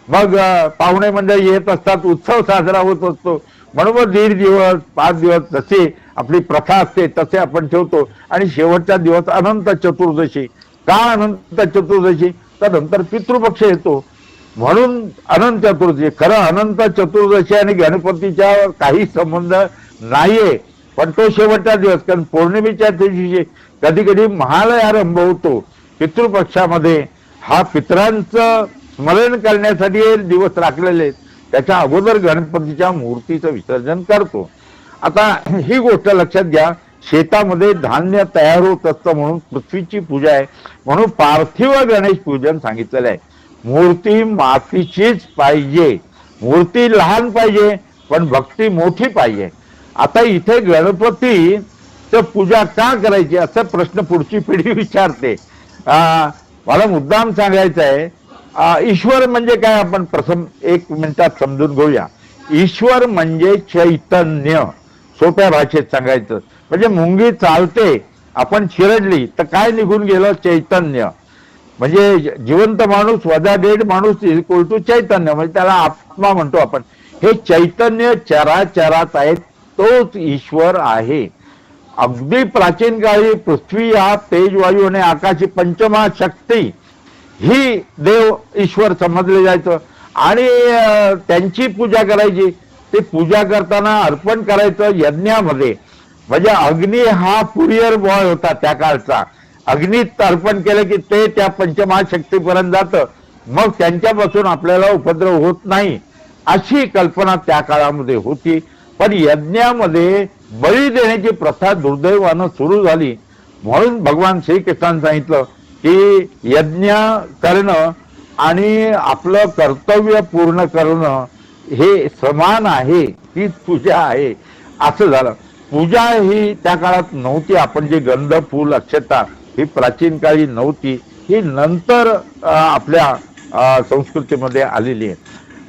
मग पाहुणे मंडळी येत असतात, उत्सव साजरा होत असतो म्हणून मग 1.5 दिवस 5 दिवस जसे आपली प्रथा असते तसे आपण ठेवतो. आणि शेवटचा दिवस अनंत चतुर्दशी. का अनंत चतुर्दशी, तर नंतर पितृपक्ष येतो म्हणून अनंत चतुर्दशी. खरं अनंत चतुर्दशी आणि गणपतीच्या काही संबंध नाहीये, पण तो शेवटचा दिवस. कारण पौर्णिमेच्या दिवशी कधी कधी महालयारंभ होतो पितृपक्षामध्ये. हा पितरांचं स्मरण करण्यासाठी हे दिवस राखलेले आहेत. त्याच्या अगोदर गणपतीच्या मूर्तीचं विसर्जन करतो. आता ही गोष्ट लक्षात घ्या, शेतामध्ये धान्य तयार होत असतं म्हणून पृथ्वीची पूजा आहे, म्हणून पार्थिव गणेश पूजन सांगितलेलं आहे. मूर्ती मातीचीच पाहिजे, मूर्ती लहान पाहिजे पण भक्ती मोठी पाहिजे. आता इथे गणपती पूजा का करायची असा प्रश्न पुढची पिढी विचारते. मला मुद्दाम सांगायचं आहे, ईश्वर म्हणजे काय आपण प्रथम 1 मिनिटात समजून घेऊया. ईश्वर म्हणजे चैतन्य. सोप्या भाषेत सांगायचं म्हणजे मुंगी चालते, आपण चिरडली तर काय निघून गेलं, चैतन्य. म्हणजे जिवंत माणूस वजा डेड माणूस इक्वल टू चैतन्य, म्हणजे त्याला आत्मा म्हणतो आपण. हे चैतन्य चराचरात आहे, तोच ईश्वर आहे. अगदी प्राचीन काळी पृथ्वी हा तेज वायू आणि आकाशी पंचमहाशक्ती ही देव ईश्वर समजले जायचं आणि त्यांची पूजा करायची. ते पूजा करताना अर्पण करायचं यज्ञामध्ये. म्हणजे अग्नी हा कुरिअर बॉय होता त्या काळचा. अग्नीत अर्पण केलं की ते त्या पंचमहाशक्तीपर्यंत जातं, मग त्यांच्यापासून आपल्याला उपद्रव होत नाही अशी कल्पना त्या काळामध्ये होती. पण यज्ञामध्ये बळी देण्याची प्रथा दुर्दैवानं सुरू झाली म्हणून भगवान श्रीकृष्णाने सांगितलं की यज्ञ करणं आणि आपलं कर्तव्य पूर्ण करणं हे समान आहे, तीच पूजा आहे असं झालं. पूजा ही त्या काळात नव्हती. आपण जे गंध फूल अक्षता ही प्राचीन काळी नव्हती, ही नंतर आपल्या संस्कृतीमध्ये आलेली आहे.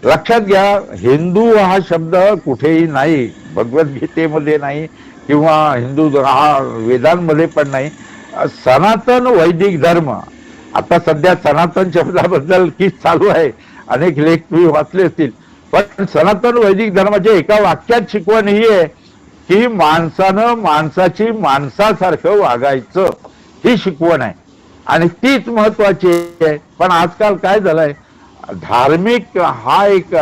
लक्षात घ्या, हिंदू हा शब्द कुठेही नाही, भगवद्गीतेमध्ये नाही किंवा हिंदू हा वेदांमध्ये पण नाही. सनातन वैदिक धर्म, आता सध्या सनातन शब्दाबद्दल कीच चालू आहे, अनेक लेख तुम्ही वाचले असतील, पण सनातन वैदिक धर्माच्या एका वाक्यात शिकवण ही आहे की माणसानं माणसाची माणसासारखं वागायचं, ही शिकवण आहे आणि तीच महत्वाची आहे. पण आजकाल काय झालंय, धार्मिक हा एक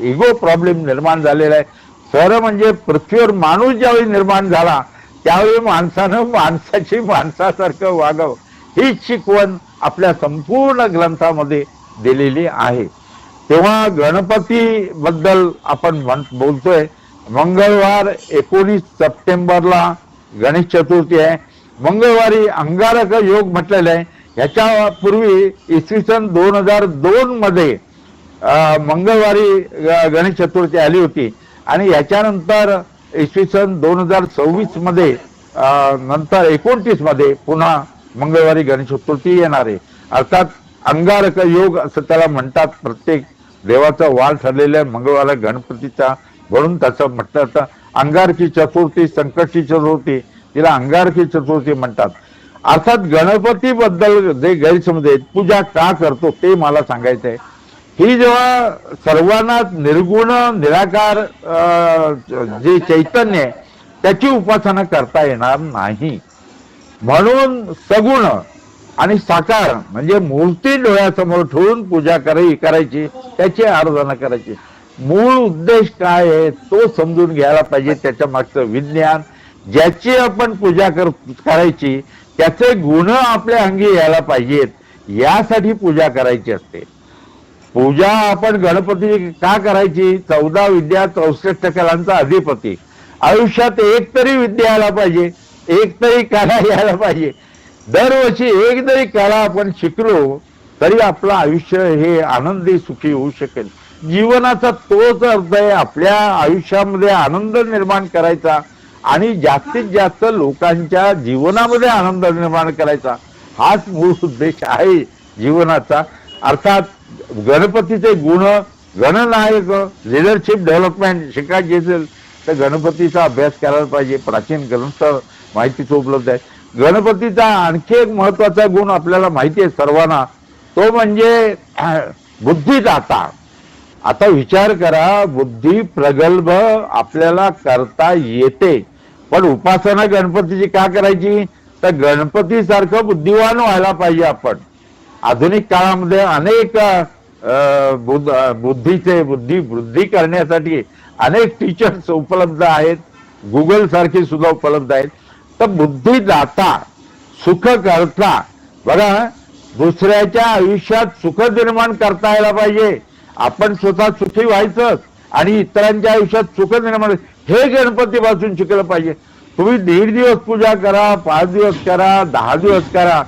इगो प्रॉब्लेम निर्माण झालेला आहे. खरं म्हणजे पृथ्वीवर माणूस ज्यावेळी निर्माण झाला त्यावेळी माणसानं माणसाची माणसासारखं वागावं, हीच शिकवण आपल्या संपूर्ण ग्रंथामध्ये दिलेली आहे. तेव्हा गणपती बद्दल आपण बोलतोय. मंगळवार 19 सप्टेंबरला गणेश चतुर्थी आहे. मंगळवारी अंगारक योग म्हटलेला आहे. ह्याच्या पूर्वी इसवी सन 2002 मध्ये मंगळवारी गणेश चतुर्थी आली होती आणि ह्याच्यानंतर इसवी सन 2026 मध्ये नंतर 29 मध्ये पुन्हा मंगळवारी गणेश चतुर्थी येणार आहे. अर्थात अंगारक योग असं त्याला म्हणतात. प्रत्येक देवाचा वार ठरलेल्या मंगळवार गणपतीचा, म्हणून त्याचं म्हटलं जातं अंगारकी चतुर्थी, संकटची चतुर्थी, तिला अंगारकी चतुर्थी म्हणतात. अर्थात गणपती बद्दल जे गैरसमज आहेत, पूजा का करतो ते मला सांगायचं आहे. ही जेव्हा सर्वांना निर्गुण निराकार जे चैतन्य आहे त्याची उपासना करता येणार नाही, म्हणून सगुण आणि साकार म्हणजे मूर्ती डोळ्यासमोर ठेवून पूजा करायची, त्याची आराधना करायची. मूळ उद्देश काय आहे तो समजून घ्यायला पाहिजे. त्याच्या मागचं विज्ञान, ज्याची आपण पूजा करायची त्याचे गुण आपल्या अंगी यायला पाहिजेत, यासाठी पूजा करायची असते. पूजा आपण गणपती का करायची? 14 विद्या 64 कलांचा अधिपती. आयुष्यात एक तरी विद्या यायला पाहिजे, एक तरी कला यायला पाहिजे. दरवर्षी एक तरी कला आपण शिकलो तरी आपलं आयुष्य हे आनंदी सुखी होऊ शकेल. जीवनाचा तोच अर्थ आहे, आपल्या आयुष्यामध्ये आनंद निर्माण करायचा आणि जास्तीत जास्त लोकांच्या जीवनामध्ये आनंद निर्माण करायचा, हाच मूळ उद्देश आहे जीवनाचा. अर्थात गणपतीचे गुण, गणनायक, लिडरशिप डेव्हलपमेंट शिकायची असेल तर गणपतीचा अभ्यास करायला पाहिजे. प्राचीन ग्रंथ माहितीचं उपलब्ध आहे. गणपतीचा आणखी एक महत्वाचा गुण आपल्याला माहिती आहे सर्वांना, तो म्हणजे बुद्धिदाता. आता विचार करा, बुद्धी प्रगल्भ आपल्याला करता येते, पण उपासना गणपतीची का करायची? तर गणपतीसारखं बुद्धिवान व्हायला पाहिजे आपण. आधुनिक काळामध्ये अनेक बुद्धी वृद्धी करण्यासाठी अनेक टीचर्स उपलब्ध आहेत, गुगल सारखे सुद्धा उपलब्ध आहेत. तर बुद्धिदाता, सुखकर्ता, बघा, दुसऱ्याच्या आयुष्यात सुख निर्माण करता यायला पाहिजे, आपण स्वतः सुखी व्हायचं आणि इतरांच्या आयुष्यात सुख निर्माण, हे गणपतीपासून शिकलं पाहिजे. तुम्ही 1.5 दिवस पूजा करा, 5 दिवस करा, 10 दिवस करा,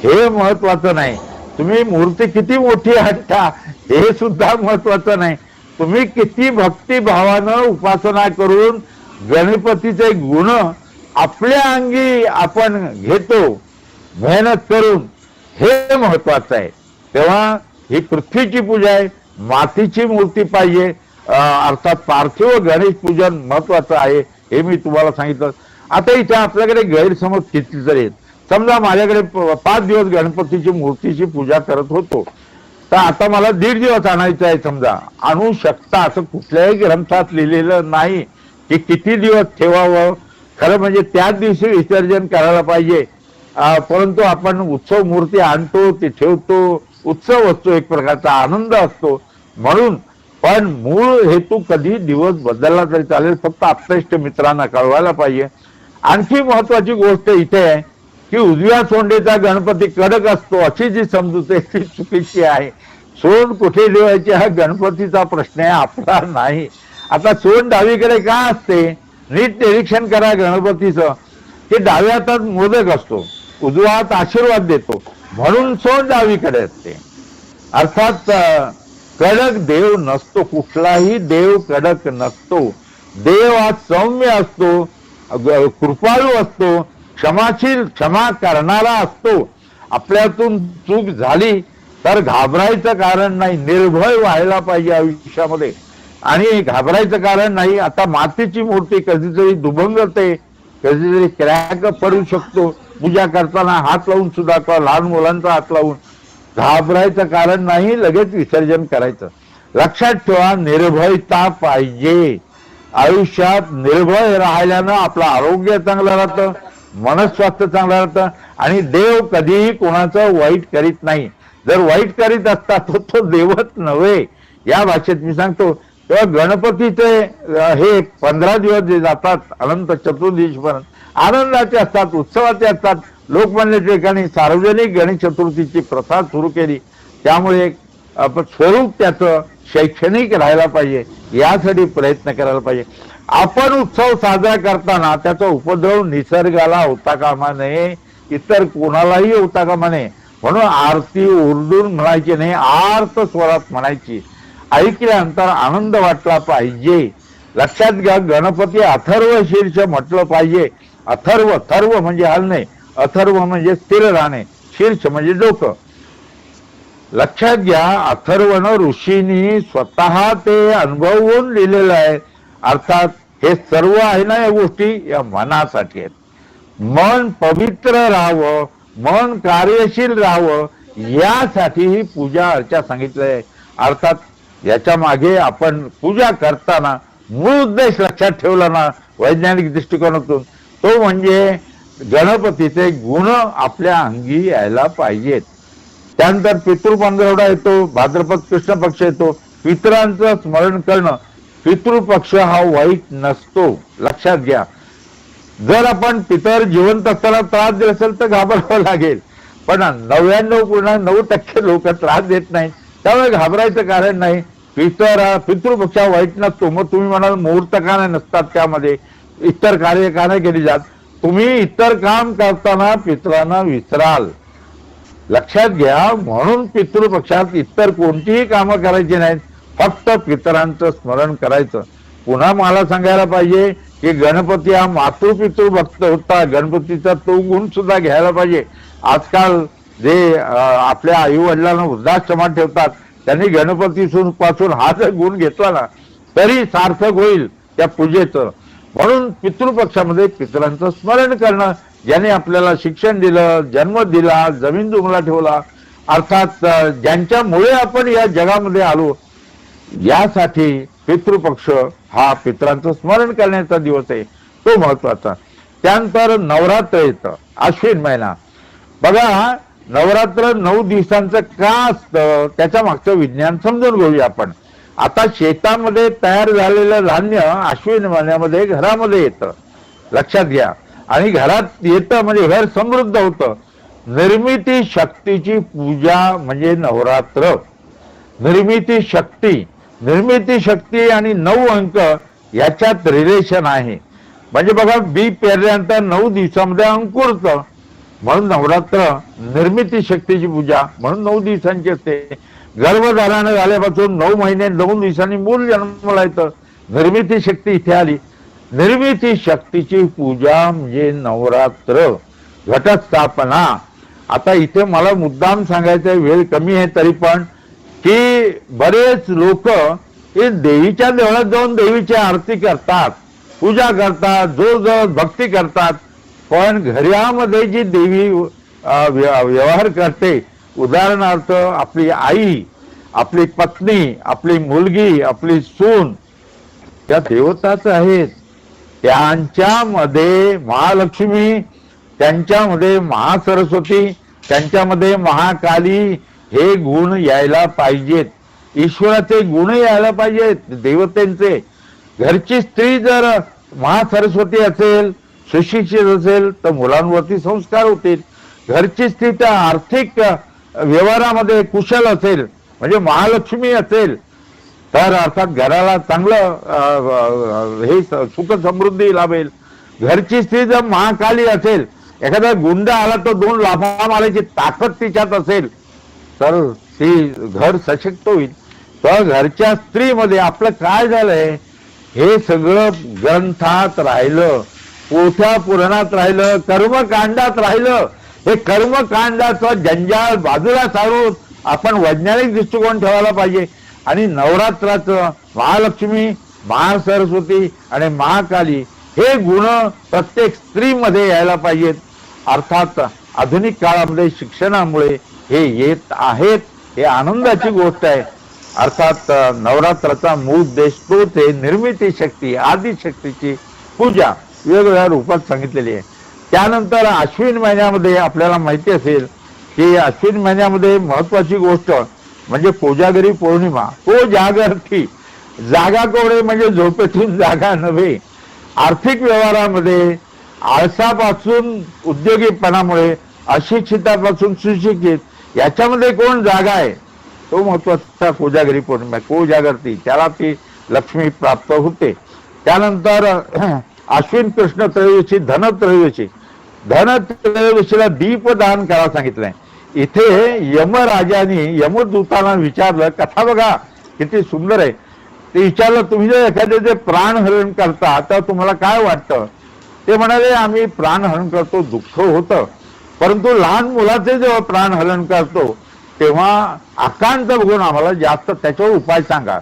हे महत्वाचं नाही. तुम्ही मूर्ती किती मोठी आणता हे सुद्धा महत्वाचं नाही. तुम्ही किती भक्तिभावानं उपासना करून गणपतीचे गुण आपल्या अंगी आपण घेतो मेहनत करून, हे महत्वाचं आहे. तेव्हा ही पृथ्वीची पूजा आहे, मातीची मूर्ती पाहिजे. अर्थात पार्थिव गणेश पूजन महत्वाचं आहे, हे मी तुम्हाला सांगितलं. आता इथे आपल्याकडे गैरसमज किती तरी आहेत. समजा माझ्याकडे 5 दिवस गणपतीची मूर्तीची पूजा करत होतो, तर आता मला 1.5 दिवस आणायचं आहे. समजा आणू शकता, असं कुठल्याही ग्रंथात लिहिलेलं नाही की किती दिवस ठेवावं. खरं म्हणजे त्याच दिवशी विसर्जन करायला पाहिजे, परंतु आपण उत्सव मूर्ती आणतो, ती ठेवतो, उत्सव असतो, एक प्रकारचा आनंद असतो म्हणून. पण मूळ हेतू कधी दिवस बदलला तरी चालेल, फक्त आपल्या मित्रांना कळवायला पाहिजे. आणखी महत्वाची गोष्ट इथे आहे की उजव्या सोंडेचा गणपती कडक असतो, अशी जी समजूत आहे ती चुकीची आहे. सोंड कुठे ठेवायची हा गणपतीचा प्रश्न आहे, आपला नाही. आता सोंड डावीकडे का असते? नीट निरीक्षण करा गणपतीचं, की डाव्या हातात मोदक असतो, उजवा हात आशीर्वाद देतो, म्हणून सोंड डावीकडे असते. अर्थात कडक देव नसतो, कुठलाही देव कडक नसतो. देव हा सौम्य असतो, कृपाळू असतो, क्षमाशील, क्षमा करणारा असतो. आपल्यातून चूक झाली तर घाबरायचं कारण नाही, निर्भय व्हायला पाहिजे आयुष्यामध्ये. आणि घाबरायचं कारण नाही. आता मातीची मूर्ती कधीतरी दुभंगते, कधीतरी क्रॅक पडू शकतो पूजा करताना हात लावून सुद्धा, किंवा लहान मुलांचा हात लावून. घाबरायचं कारण नाही, लगेच विसर्जन करायचं. लक्षात ठेवा, निर्भयता पाहिजे आयुष्यात. निर्भय राहिल्यानं आपलं आरोग्य चांगलं राहतं, मनस्वास्थ्य चांगलं राहतं, आणि देव कधीही कोणाचं वाईट करीत नाही. जर वाईट करीत असता तर तो देवच नव्हे. या भाषेत मी सांगतो, तेव्हा गणपतीचे हे 15 दिवस जे जातात अनंत चतुर्दशीपर्यंत आनंदाचे असतात, उत्सवाचे असतात. लोकमान्य टिळकांनी सार्वजनिक गणेश चतुर्थीची प्रथा सुरू केली. त्यामुळे स्वरूप त्याचं शैक्षणिक राहायला पाहिजे, यासाठी प्रयत्न करायला पाहिजे. आपण उत्सव साजरा करताना त्याचा उपद्रव निसर्गाला होता कामा नये, इतर कोणालाही होता कामा नये. म्हणून आरती ओरडून म्हणायची नाही, आर्त स्वरात म्हणायची. ऐकल्यानंतर आनंद वाटला पाहिजे. लक्षात घ्या, गणपती अथर्व शीर्ष म्हटलं पाहिजे. अथर्व, थर्व म्हणजे हलणे, अथर्व म्हणजे स्थिर राहणे, शीर्ष म्हणजे डोकं. लक्षात घ्या, अथर्वण ऋषींनी स्वतः ते अनुभवून लिहिलेलं आहे. अर्थात हे सर्व आहे ना, या गोष्टी या मनासाठी आहेत. मन पवित्र राहावं, मन कार्यशील राहावं, यासाठी ही पूजा अर्चा सांगितलंय. अर्थात याच्या मागे आपण पूजा करताना मूळ उद्देश लक्षात ठेवला ना वैज्ञानिक दृष्टिकोनातून, तो म्हणजे गणपतीचे गुण आपल्या अंगी यायला पाहिजेत. त्यानंतर पितृपंधरवडा येतो, भाद्रपद कृष्ण पक्ष येतो. पितरांचं स्मरण करणं, पितृपक्ष हा वाईट नसतो, लक्षात घ्या. जर आपण पितर जिवंत असताना त्रास देत असेल तर घाबरावं लागेल, पण 99.9% लोक त्रास देत नाहीत, त्यामुळे घाबरायचं कारण नाही. पितृपक्ष वाईट नसतो. मग तुम्ही म्हणाल मुहूर्त का नाही नसतात, त्यामध्ये इतर कार्य का नाही केली जात? तुम्ही इतर काम करताना पितरांना विसराल, लक्षात घ्या. म्हणून पितृपक्षात इतर कोणतीही कामं करायची नाहीत, फक्त पितरांचं स्मरण करायचं. पुन्हा मला सांगायला पाहिजे की गणपती हा मातृपितृ भक्त होता. गणपतीचा तो गुण सुद्धा घ्यायला पाहिजे. आजकाल जे आपल्या आई वडिलांना वृद्धाश्रमात ठेवतात, त्यांनी गणपती पासून हा जर गुण घेतला ना तरी सार्थक होईल त्या पूजेचं. म्हणून पितृपक्षामध्ये पितरांचं स्मरण करणं, ज्याने आपल्याला शिक्षण दिलं, जन्म दिला, जमीन जुमला ठेवला, अर्थात ज्यांच्यामुळे आपण या जगामध्ये आलो, यासाठी पितृपक्ष हा पितरांचं स्मरण करण्याचा दिवस आहे, तो महत्वाचा. त्यानंतर नवरात्र येतं, आश्विन महिना. बघा, नवरात्र 9 दिवसांचं का असतं, त्याच्या मागचं विज्ञान समजून घेऊया आपण. आता शेतामध्ये तयार झालेलं धान्य आश्विन महिन्यामध्ये घरामध्ये येतं, लक्षात घ्या. आणि घरात येतं म्हणजे घर समृद्ध होतं. निर्मिती शक्तीची पूजा म्हणजे नवरात्र. निर्मिती शक्ती आणि 9 अंक याच्यात रिलेशन आहे. म्हणजे बघा, बी पेरल्यानंतर 9 दिवसामध्ये अंकुरतं, म्हणून नवरात्र निर्मिती शक्तीची पूजा म्हणून 9 दिवसांची असते. गर्भधारण झाल्यापासून 9 महिने 9 दिवसांनी मूल जन्माला येतं, निर्मिती शक्ती इथे आली. निर्मिती शक्तीची पूजा म्हणजे नवरात्र. घटस्थापना. आता इथे मला मुद्दाम सांगायचं, वेळ कमी आहे तरी पण, की बरेच लोक हे देवीच्या देवळात जाऊन देवीची आरती करतात, पूजा करतात, जोर भक्ती करतात, पण घरामध्ये जी देवी व्यवहार करते, उदाहरणार्थ आपली आई, आपली पत्नी, आपली मुलगी, आपली सून, त्या देवताच आहेत. त्यांच्यामध्ये महालक्ष्मी, त्यांच्यामध्ये महासरस्वती, त्यांच्यामध्ये महाकाली हे गुण यायला पाहिजेत. ईश्वराचे गुण यायला पाहिजेत, देवतेंचे. घरची स्त्री जर महासरस्वती असेल, सुशिक्षित असेल, तर मुलांवरती संस्कार होतील. घरची स्त्री त्या आर्थिक व्यवहारामध्ये कुशल असेल, म्हणजे महालक्ष्मी असेल, तर अर्थात घराला चांगलं हे सुख समृद्धी लाभेल. घरची स्त्री जर महाकाली असेल, एखादा गुंड आला तर 2 लाफा मारायची ताकद तिच्यात असेल, तर ती घर सशक्त होईल. तर घरच्या स्त्रीमध्ये आपलं काय झालंय, हे सगळं ग्रंथात राहिलं. पोथ्या पुराणात राहिलं, कर्मकांडात राहिलं. हे कर्मकांडाचं जंजाळ बाजूला सारून आपण वैज्ञानिक दृष्टिकोन ठेवायला पाहिजे. आणि नवरात्राचं महालक्ष्मी, महासरस्वती आणि महाकाली हे गुण प्रत्येक स्त्रीमध्ये यायला पाहिजेत. अर्थात आधुनिक काळामध्ये शिक्षणामुळे हे येत आहेत, हे आनंदाची गोष्ट आहे. अर्थात नवरात्राचा मूळ उद्देश तोच आहे, निर्मिती शक्ती, आदिशक्तीची पूजा वेगवेगळ्या रूपात सांगितलेली आहे. त्यानंतर अश्विन महिन्यामध्ये आपल्याला माहिती असेल की अश्विन महिन्यामध्ये महत्वाची गोष्ट म्हणजे कोजागरी पौर्णिमा. कोजागर्थी, जागा कोवडे म्हणजे झोपेतून जागा नव्हे. आर्थिक व्यवहारामध्ये आळसापासून उद्योगीपणामुळे, अशिक्षितापासून सुशिक्षित, याच्यामध्ये कोण जागा आहे तो महत्वाचा कोजागरी पौर्णिमा. कोजागरती, त्याला ती लक्ष्मी प्राप्त होते. त्यानंतर अश्विन कृष्ण त्रयोदशी, धनत्रयोदशी. धनत्रयोदशीला दीपदान करायला सांगितलंय. इथे यमराजाने यमदूतांना विचारलं, कथा बघा किती सुंदर आहे. ते विचारलं, तुम्ही जर एखाद्याचे प्राणहरण करता तर तुम्हाला काय वाटतं? ते म्हणाले, आम्ही प्राणहरण करतो, दुःख होतं, परंतु लहान मुलाचे जेव्हा प्राणहरण करतो तेव्हा आकांत बघून आम्हाला जास्त त्याच्यावर उपाय सांगा.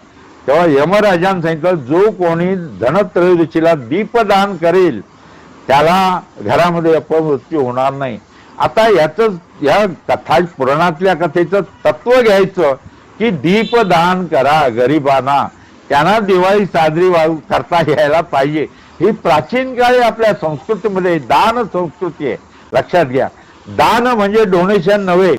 तेव्हा यमराजाने सांगितलं, जो कोणी धनत्रयोदशीला दीपदान करेल त्याला घरामध्ये अपमृत्यू होणार नाही. आता या कथा, पुराणातल्या कथेचं तत्व घ्यायचं की दीपदान करा गरिबांना, त्यांना दिवाळी साजरी करता यायला पाहिजे. ही प्राचीन काळी आपल्या संस्कृतीमध्ये दान संस्कृती आहे. लक्षात घ्या, दान म्हणजे डोनेशन नव्हे.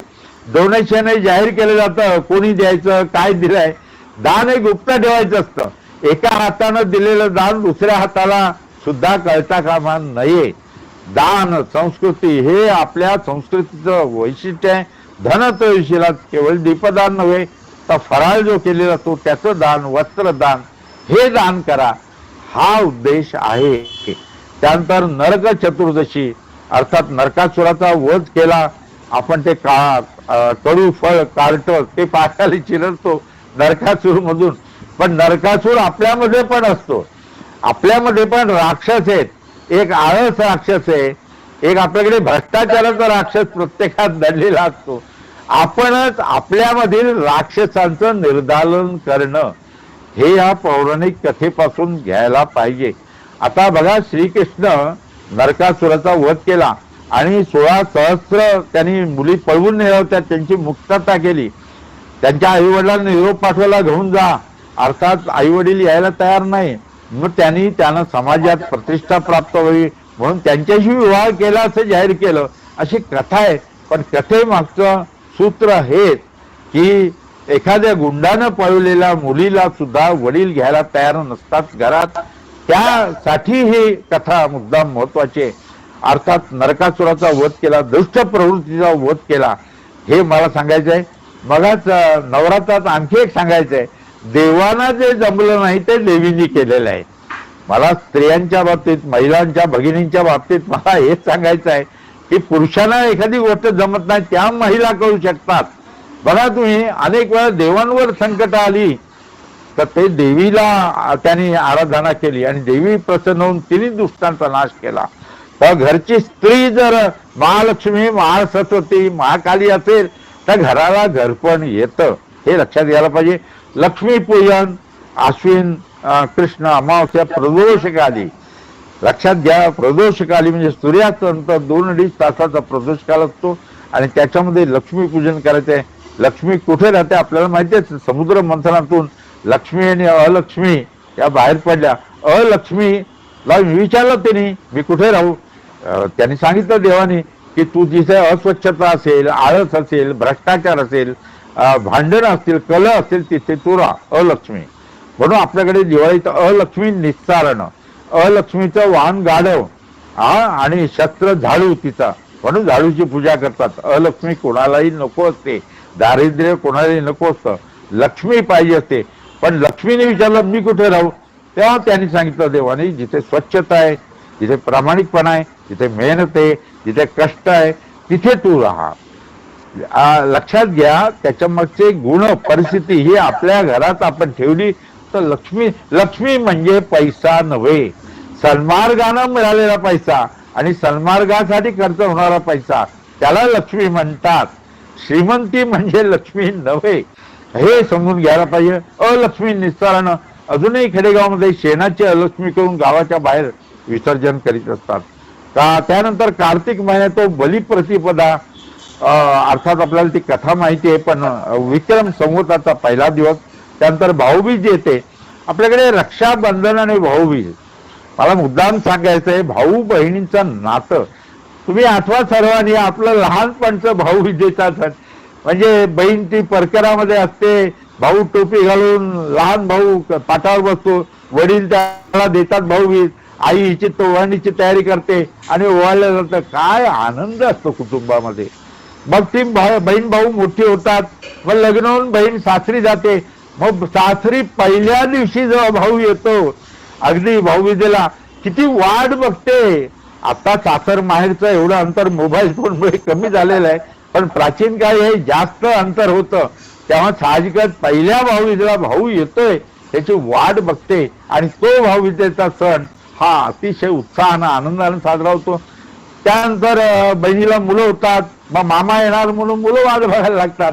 डोनेशन हे जाहीर केलं जातं, कोणी द्यायचं, काय दिलंय. दान हे गुप्त ठेवायचं असतं. एका हातानं दिलेलं दान दुसऱ्या हाताला सुद्धा कळता कामा नये. दान संस्कृती हे आपल्या संस्कृतीचं वैशिष्ट्य आहे. धनत्रयोदशीला केवळ दीपदान नव्हे तर फराळ जो केलेला असतो त्याचं दान, वस्त्रदान हे दान करा, हा उद्देश आहे. त्यानंतर नरक चतुर्दशी, अर्थात नरकासुराचा वध केला. आपण ते कडू फळ कार्ट ते पाठाली चिरडतो नरकासूर मधून, पण नरकासूर आपल्यामध्ये पण असतो. आपल्यामध्ये पण राक्षस आहेत. एक आळस राक्षस आहे, एक आपल्याकडे भ्रष्टाचाराचा राक्षस प्रत्येकात दडलेला असतो. आपणच आपल्यामधील राक्षसांचं निर्दालन करणं हे या पौराणिक कथेपासून घ्यायला पाहिजे. आता बघा, श्रीकृष्ण नरकासुराचा वध केला आणि 16 सहस्र त्यांनी मुली पळवून नेल्या होत्या, त्यांची मुक्तता केली. त्यांच्या आईवडिलांना निरोप पाठवायला घेऊन जा, अर्थात आईवडील यायला तयार नाही. मग त्यांना समाजात प्रतिष्ठा प्राप्त व्हावी म्हणून त्यांच्याशी विवाह केला असं जाहीर केलं. अशी कथा आहे. पण कथेमागचं सूत्र हेच की एखाद्या गुंडानं पळवलेल्या मुलीला सुद्धा वडील घ्यायला तयार नसतात घरात. त्यासाठी ही कथा मुद्दाम महत्वाची आहे. अर्थात नरकासुराचा वध केला, दुष्ट प्रवृत्तीचा वध केला, हे मला सांगायचं आहे. मगच नवरात्रात आणखी एक सांगायचं आहे, देवांना जे जमलं नाही ते देवींनी केलेलं आहे. मला स्त्रियांच्या बाबतीत, महिलांच्या भगिनींच्या बाबतीत मला हेच सांगायचं आहे की पुरुषांना एखादी गोष्ट जमत नाही, त्या महिला करू शकतात. बघा तुम्ही, अनेक वेळा देवांवर संकट आली तर ते देवीला त्यांनी आराधना केली आणि देवी प्रसन्न होऊन तिने दुष्टांचा नाश केला. तर घरची स्त्री जर महालक्ष्मी, महासरस्वती, महाकाली असेल तर घराला घरपण येतं, हे लक्षात घ्यायला पाहिजे. लक्ष्मीपूजन अश्विन कृष्ण अमावस्या प्रदोषकाली, लक्षात घ्या, प्रदोषकाली म्हणजे सूर्यास्तानंतर 2-2.5 तासाचा प्रदोषकाल असतो आणि त्याच्यामध्ये लक्ष्मीपूजन करायचं आहे. लक्ष्मी कुठे राहते आपल्याला माहिती आहे. समुद्र मंथनातून लक्ष्मी आणि अलक्ष्मी या बाहेर पडल्या. अलक्ष्मीला विचारलं त्यांनी, मी कुठे राहू? त्यांनी सांगितलं देवानी की तू जिथे अस्वच्छता असेल, आळस असेल, भ्रष्टाचार असेल, भांडण असतील, कलह असतील, तिथे तू राहा, अलक्ष्मी. म्हणून आपल्याकडे दिवाळीत अलक्ष्मी निस्सारणं, अलक्ष्मीचं वाहन गाढव आणि शस्त्र झाडू तिचा, म्हणून झाडूची पूजा करतात. अलक्ष्मी कोणालाही नको असते, दारिद्र्य कोणालाही नको असतं, लक्ष्मी पाहिजे असते. पण लक्ष्मीने विचारलं मी कुठे राहू? तेव्हा त्यांनी सांगितलं देवाने, जिथे स्वच्छता आहे, जिथे प्रामाणिकपणा आहे, जिथे मेहनत आहे, जिथे कष्ट आहे, तिथे तू राहा. लक्षात घ्या, त्याच्या मागचे गुण, परिस्थिती ही आपल्या घरात आपण ठेवली तर लक्ष्मी म्हणजे पैसा नव्हे, सन्मार्गानं मिळालेला पैसा आणि सन्मार्गासाठी खर्च होणारा पैसा त्याला लक्ष्मी म्हणतात. श्रीमंती म्हणजे लक्ष्मी नव्हे, हे समजून घ्यायला पाहिजे. अलक्ष्मी निस्तारानं अजूनही खेडेगावामध्ये शेणाची अलक्ष्मी करून गावाच्या बाहेर विसर्जन करीत असतात. त्यानंतर कार्तिक महिन्यात तो बलिप्रतिपदा, अर्थात आपल्याला ती कथा माहिती आहे, पण विक्रम संवताचा पहिला दिवस. त्यानंतर भाऊबीज येते. आपल्याकडे रक्षाबंधन आणि भाऊबीज, मला मुद्दाम सांगायचं आहे, भाऊ बहिणींचं नातं तुम्ही आठवा सर्वांनी. आपलं लहानपणचं भाऊबीजेचा सण म्हणजे बहीण ती परकरामध्ये असते, भाऊ टोपी घालून, लहान भाऊ पाटावर बसतो, वडील त्याला देतात भाऊबीज, आई हिची ओवाळणीची तयारी करते आणि ओवाळलं जातं. काय आनंद असतो कुटुंबामध्ये. मग ती बहीण भाऊ मोठी होतात, मग लग्न होऊन बहीण सासरी जाते. मग सासरी पहिल्या दिवशी जेव्हा भाऊ येतो, अगदी भाऊबीजेला किती वाट बघते. आता सासर माहेरचं एवढं अंतर मोबाईल फोनमुळे कमी झालेलं आहे, पण प्राचीन काळी हे जास्त अंतर होतं. तेव्हा साहजिकच पहिल्या भाऊबीजेला भाऊ येतोय त्याची वाट बघते आणि तो भाऊबीजेचा सण हा अतिशय उत्साहानं आनंदानं साजरा होतो. त्यानंतर बहिणीला मुलं होतात, मग मामा येणार म्हणून मुलं वाट बघायला लागतात.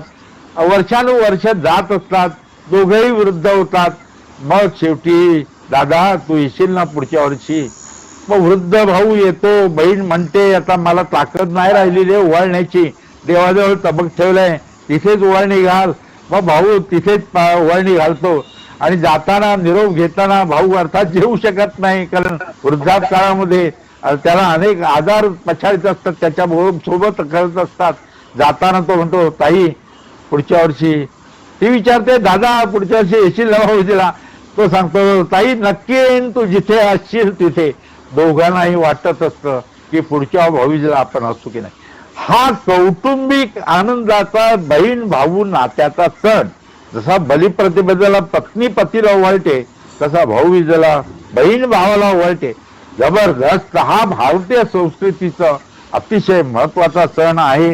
वर्षानुवर्ष जात असतात, दोघेही वृद्ध होतात. मग शेवटी दादा तू येशील ना पुढच्या वर्षी. मग वृद्ध भाऊ येतो, बहीण म्हणते आता मला ताकद नाही राहिलेली ओवाळण्याची, देवाजवळ तबक ठेवलंय तिथेच ओवाळणी घाल. मग भाऊ तिथेच ओवाळणी घालतो आणि जाताना निरोप घेताना भाऊ अर्थात जेवू शकत नाही, कारण वृद्धापकाळामध्ये त्याला अनेक आजार पछाडीत असतात, त्याच्या सोबत करत असतात. जाताना तो म्हणतो ताई पुढच्या वर्षी. ती विचारते दादा पुढच्या वर्षी येशील ना भाऊजीला. तो सांगतो ताई नक्की येईन, तू जिथे असशील तिथे. दोघांनाही वाटत असतं की पुढच्या भाऊजीला आपण असू की नाही. हा कौटुंबिक आनंदाचा बहीण भाऊ नात्याचा सण. जसा बलिप्रतिपदेला पत्नी पतीला ओवाळते, तसा भाऊबीजेला बहीण भावाला ओवाळते. जबरदस्त हा भारतीय संस्कृतीचा अतिशय महत्वाचा सण आहे.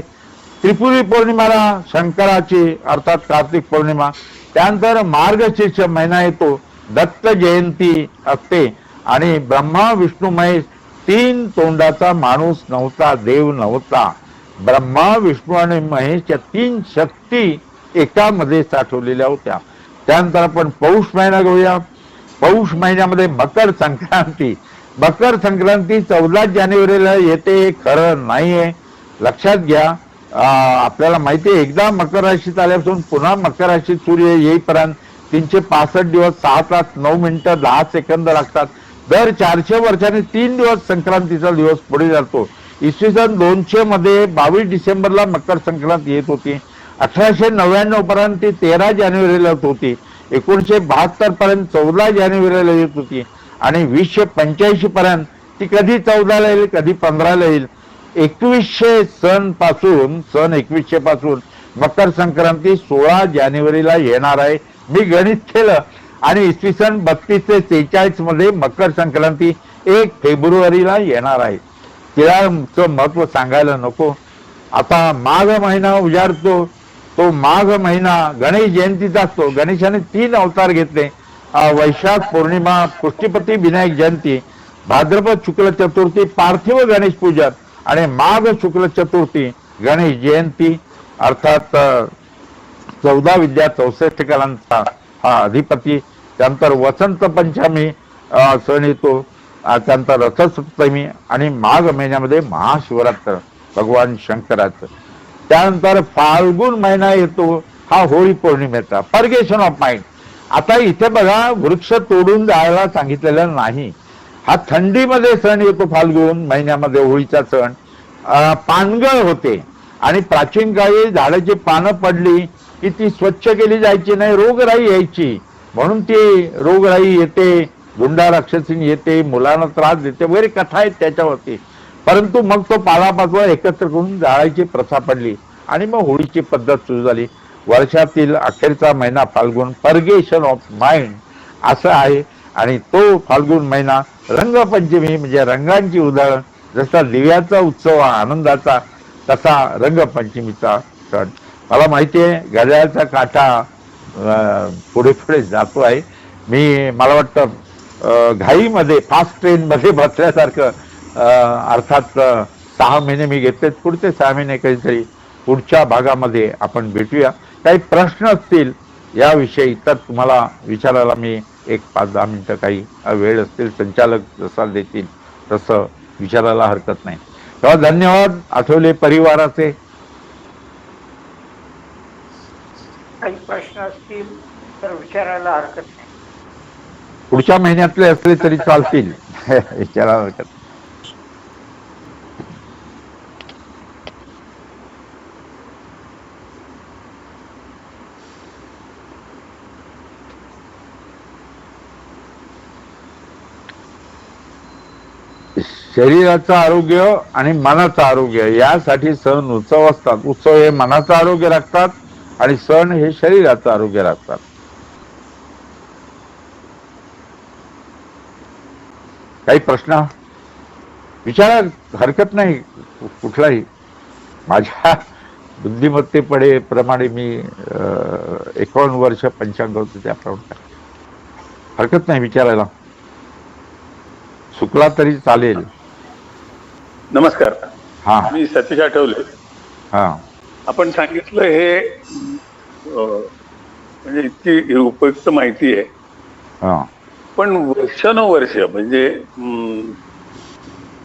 त्रिपुरी पौर्णिमाला शंकराची अर्थात कार्तिक पौर्णिमा, त्यानंतर मार्गशीर्ष महिना येतो, दत्त जयंती असते आणि ब्रह्मा विष्णू महेश तीन तोंडाचा माणूस नव्हता, देव नव्हता. ब्रह्मा विष्णू आणि महेश या तीन शक्ती एकामध्ये साठवलेल्या होत्या. त्यानंतर आपण पौष महिना घेऊया. पौष महिन्यामध्ये मकर संक्रांती. मकर संक्रांती 14 जानेवारीला येते हे खरं नाहीये, लक्षात घ्या. आपल्याला माहिती आहे एकदा मकर राशीत आल्यापासून पुन्हा मकर राशीत सूर्य येईपर्यंत 365 दिवस 6 तास 9 मिनिटं 10 सेकंद लागतात. दर 400 वर्षांनी 3 दिवस संक्रांतीचा दिवस पुढे जातो. इसवी सन 200 मध्ये 22 डिसेंबरला मकर संक्रांती येत होती. 1899 पर्यंत ती 13 जानेवारीला होती. 1972 पर्यंत 14 जानेवारीला येत होती आणि 2085 पर्यंत ती कधी 14ला येईल कधी 15ला येईल. 2100 सन 2100 पासून मकर संक्रांती 16 जानेवारीला येणार आहे. मी गणित केलं आणि इसवी सन 32 ते 43 मध्ये मकर संक्रांती 1 फेब्रुवारीला येणार आहे. तिळाचं महत्व सांगायला नको. आता माघ महिना उजाडतो, तो माघ महिना गणेश जयंतीचा असतो. गणेशाने 3 अवतार घेतले, वैशाख पौर्णिमा पुष्टीपती विनायक जयंती, भाद्रपद शुक्ल चतुर्थी पार्थिव गणेश पूजन आणि माघ शुक्ल चतुर्थी गणेश जयंती. अर्थात 14 विद्या 64 कलांचा हा अधिपती. त्यानंतर वसंत पंचमी सण येतो, त्यानंतर रथसप्तमी आणि माघ महिन्यामध्ये महाशिवरात्र भगवान शंकराचं. त्यानंतर फाल्गुन महिना येतो, हा होळी पौर्णिमेचा, पर्गेशन ऑफ माइंड. आता इथे बघा वृक्ष तोडून जायला सांगितलेलं नाही. हा थंडीमध्ये सण येतो फाल्गुन महिन्यामध्ये होळीचा सण. पानगळ होते आणि प्राचीन काळी झाडाची पानं पडली की ती स्वच्छ केली जायची नाही, रोगराई यायची. म्हणून ती रोगराई येते, गुंडा राक्षसीन येते, मुलांना त्रास देते वगैरे कथा आहेत त्याच्यावरती. परंतु मग तो पालापाचोळा एकत्र करून जाळायची प्रथा पडली आणि मग होळीची पद्धत सुरू झाली. वर्षातील अखेरचा महिना फाल्गुन, पर्गेशन ऑफ माइंड असं आहे. आणि तो फाल्गुन महिना रंगपंचमी म्हणजे रंगांची उधळण. जसा दिव्याचा उत्सव आनंदाचा, तसा रंगपंचमीचा सण. मला माहिती आहे घड्याळाचा काटा पुढे पुढे जातो आहे. मला वाटतं घाईमध्ये फास्ट ट्रेनमध्ये बसल्यासारखं अर्थात 6 महिने मी घेतलेत, पुढचे 6 महिने काहीतरी पुढच्या भागामध्ये आपण भेटूया. काही प्रश्न असतील याविषयी तर तुम्हाला विचारायला मी एक 5-10 मिनिटं काही वेळ असतील, संचालक जसा देतील तसं विचारायला हरकत नाही. तेव्हा धन्यवाद आठवले परिवाराचे. काही प्रश्न असतील तर विचारायला हरकत नाही. पुढच्या महिन्यातले असले तरी चालतील विचारायला हरकत नाही. शरीराचं आरोग्य आणि मनाचं आरोग्य यासाठी सण उत्सव असतात. उत्सव हे मनाचं आरोग्य राखतात आणि सण हे शरीराचं आरोग्य राखतात. काही प्रश्न विचारा, हरकत नाही कुठलाही. माझ्या बुद्धिमत्तेपडे प्रमाणे मी 51 वर्ष पंचांग होतो, त्याप्रमाणे हरकत नाही विचारायला. चुकला तरी चालेल. नमस्कार. हा मी सतीश आठवले. हा आपण सांगितलं हे म्हणजे इतकी उपयुक्त माहिती आहे. हा पण वर्षानुवर्ष म्हणजे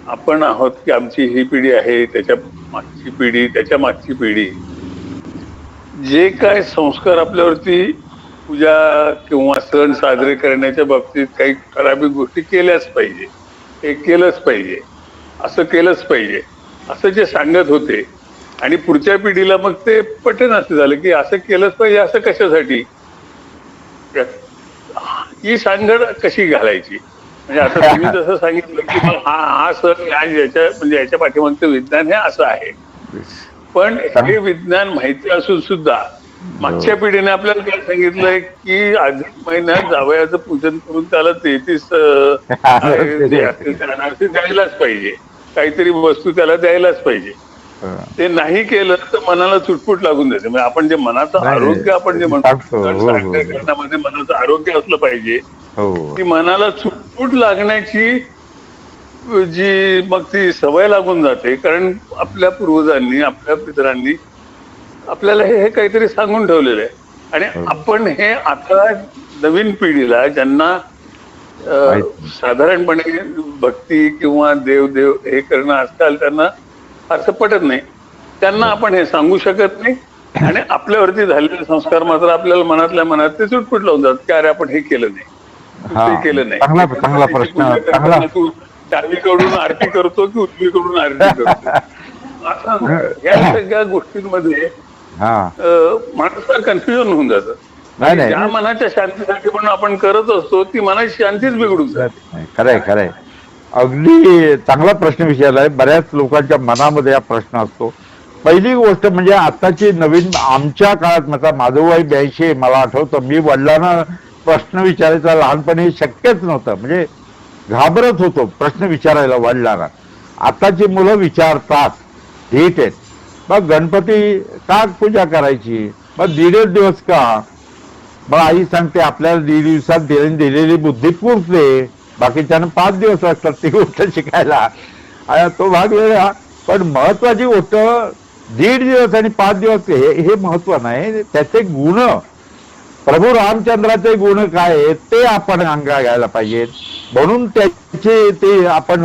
आपण आहोत की आमची ही पिढी आहे, त्याच्या मागची पिढी, त्याच्या मागची पिढी, जे काय संस्कार आपल्यावरती पूजा किंवा सण साजरे करण्याच्या बाबतीत काही ठराविक गोष्टी केल्याच पाहिजे, हे केलंच पाहिजे, असं केलंच पाहिजे असं जे सांगत होते, आणि पुढच्या पिढीला मग ते पटेन असं झालं की असं केलंच पाहिजे, असं कशासाठी, ही सांगड कशी घालायची. म्हणजे आता तुम्ही जसं सांगितलं की मग हा सण म्हणजे याच्या पाठीमागचं विज्ञान हे असं आहे. पण हे विज्ञान माहिती असून सुद्धा मागच्या पिढीने आपल्याला काय सांगितलंय की अधिक महिन्यात जावयाचं पूजन करून त्याला 33 द्यायलाच पाहिजे, काहीतरी वस्तू त्याला द्यायलाच पाहिजे. ते नाही केलं तर मनाला चुटपुट लागून जाते. म्हणजे आपण जे मनाचं आरोग्य आपण जे म्हणतो करण्यामध्ये मनाचं आरोग्य असलं पाहिजे, ती मनाला चुटपुट लागण्याची जी मग ती सवय लागून जाते. कारण आपल्या पूर्वजांनी, आपल्या पितरांनी आपल्याला हे काहीतरी सांगून ठेवलेलं आहे, आणि आपण हे आता नवीन पिढीला ज्यांना साधारणपणे भक्ती किंवा देव हे करणं आजकाल त्यांना असं पटत नाही, त्यांना आपण हे सांगू शकत नाही. आणि आपल्यावरती झालेले संस्कार मात्र आपल्याला मनातल्या मनात ते चुटपुट लावून जातात की अरे आपण हे केलं नाही, ते केलं नाही. चांगला प्रश्न. तू डावीकडून आरती करतो की उजवीकडून आरती करतो, असं या सगळ्या गोष्टींमध्ये माणसाला कन्फ्युजन होऊन जातं. ज्या मनाच्या शांतीसाठी पण आपण करत असतो ती मनाची शांतीच बिघडून जाते. खरंय. अगदी चांगला प्रश्न विचारलाय. बऱ्याच लोकांच्या मनामध्ये हा प्रश्न असतो. पहिली गोष्ट म्हणजे आताची नवीन, आमच्या काळात माझं वय 82, मला आठवतं मी वडिलांना प्रश्न विचारायचा लहानपणी शक्यच नव्हतं, म्हणजे घाबरत होतो प्रश्न विचारायला वडिलांना. आताची मुलं विचारतात, ठीक आहे, मग गणपती का पूजा करायची, मग 1.5 दिवस का, मग आई सांगते आपल्याला 1.5 दिवसात दिलेली बुद्धी पुरते, बाकीच्यानं 5 दिवस असतात ती गोष्ट शिकायला. तो भाग वेगळा. पण महत्वाची गोष्ट 1.5 दिवस आणि 5 दिवस हे महत्व नाही, त्याचे गुण, प्रभू रामचंद्राचे गुण काय आहेत ते आपण अंगा घ्यायला पाहिजेत. म्हणून त्याचे ते आपण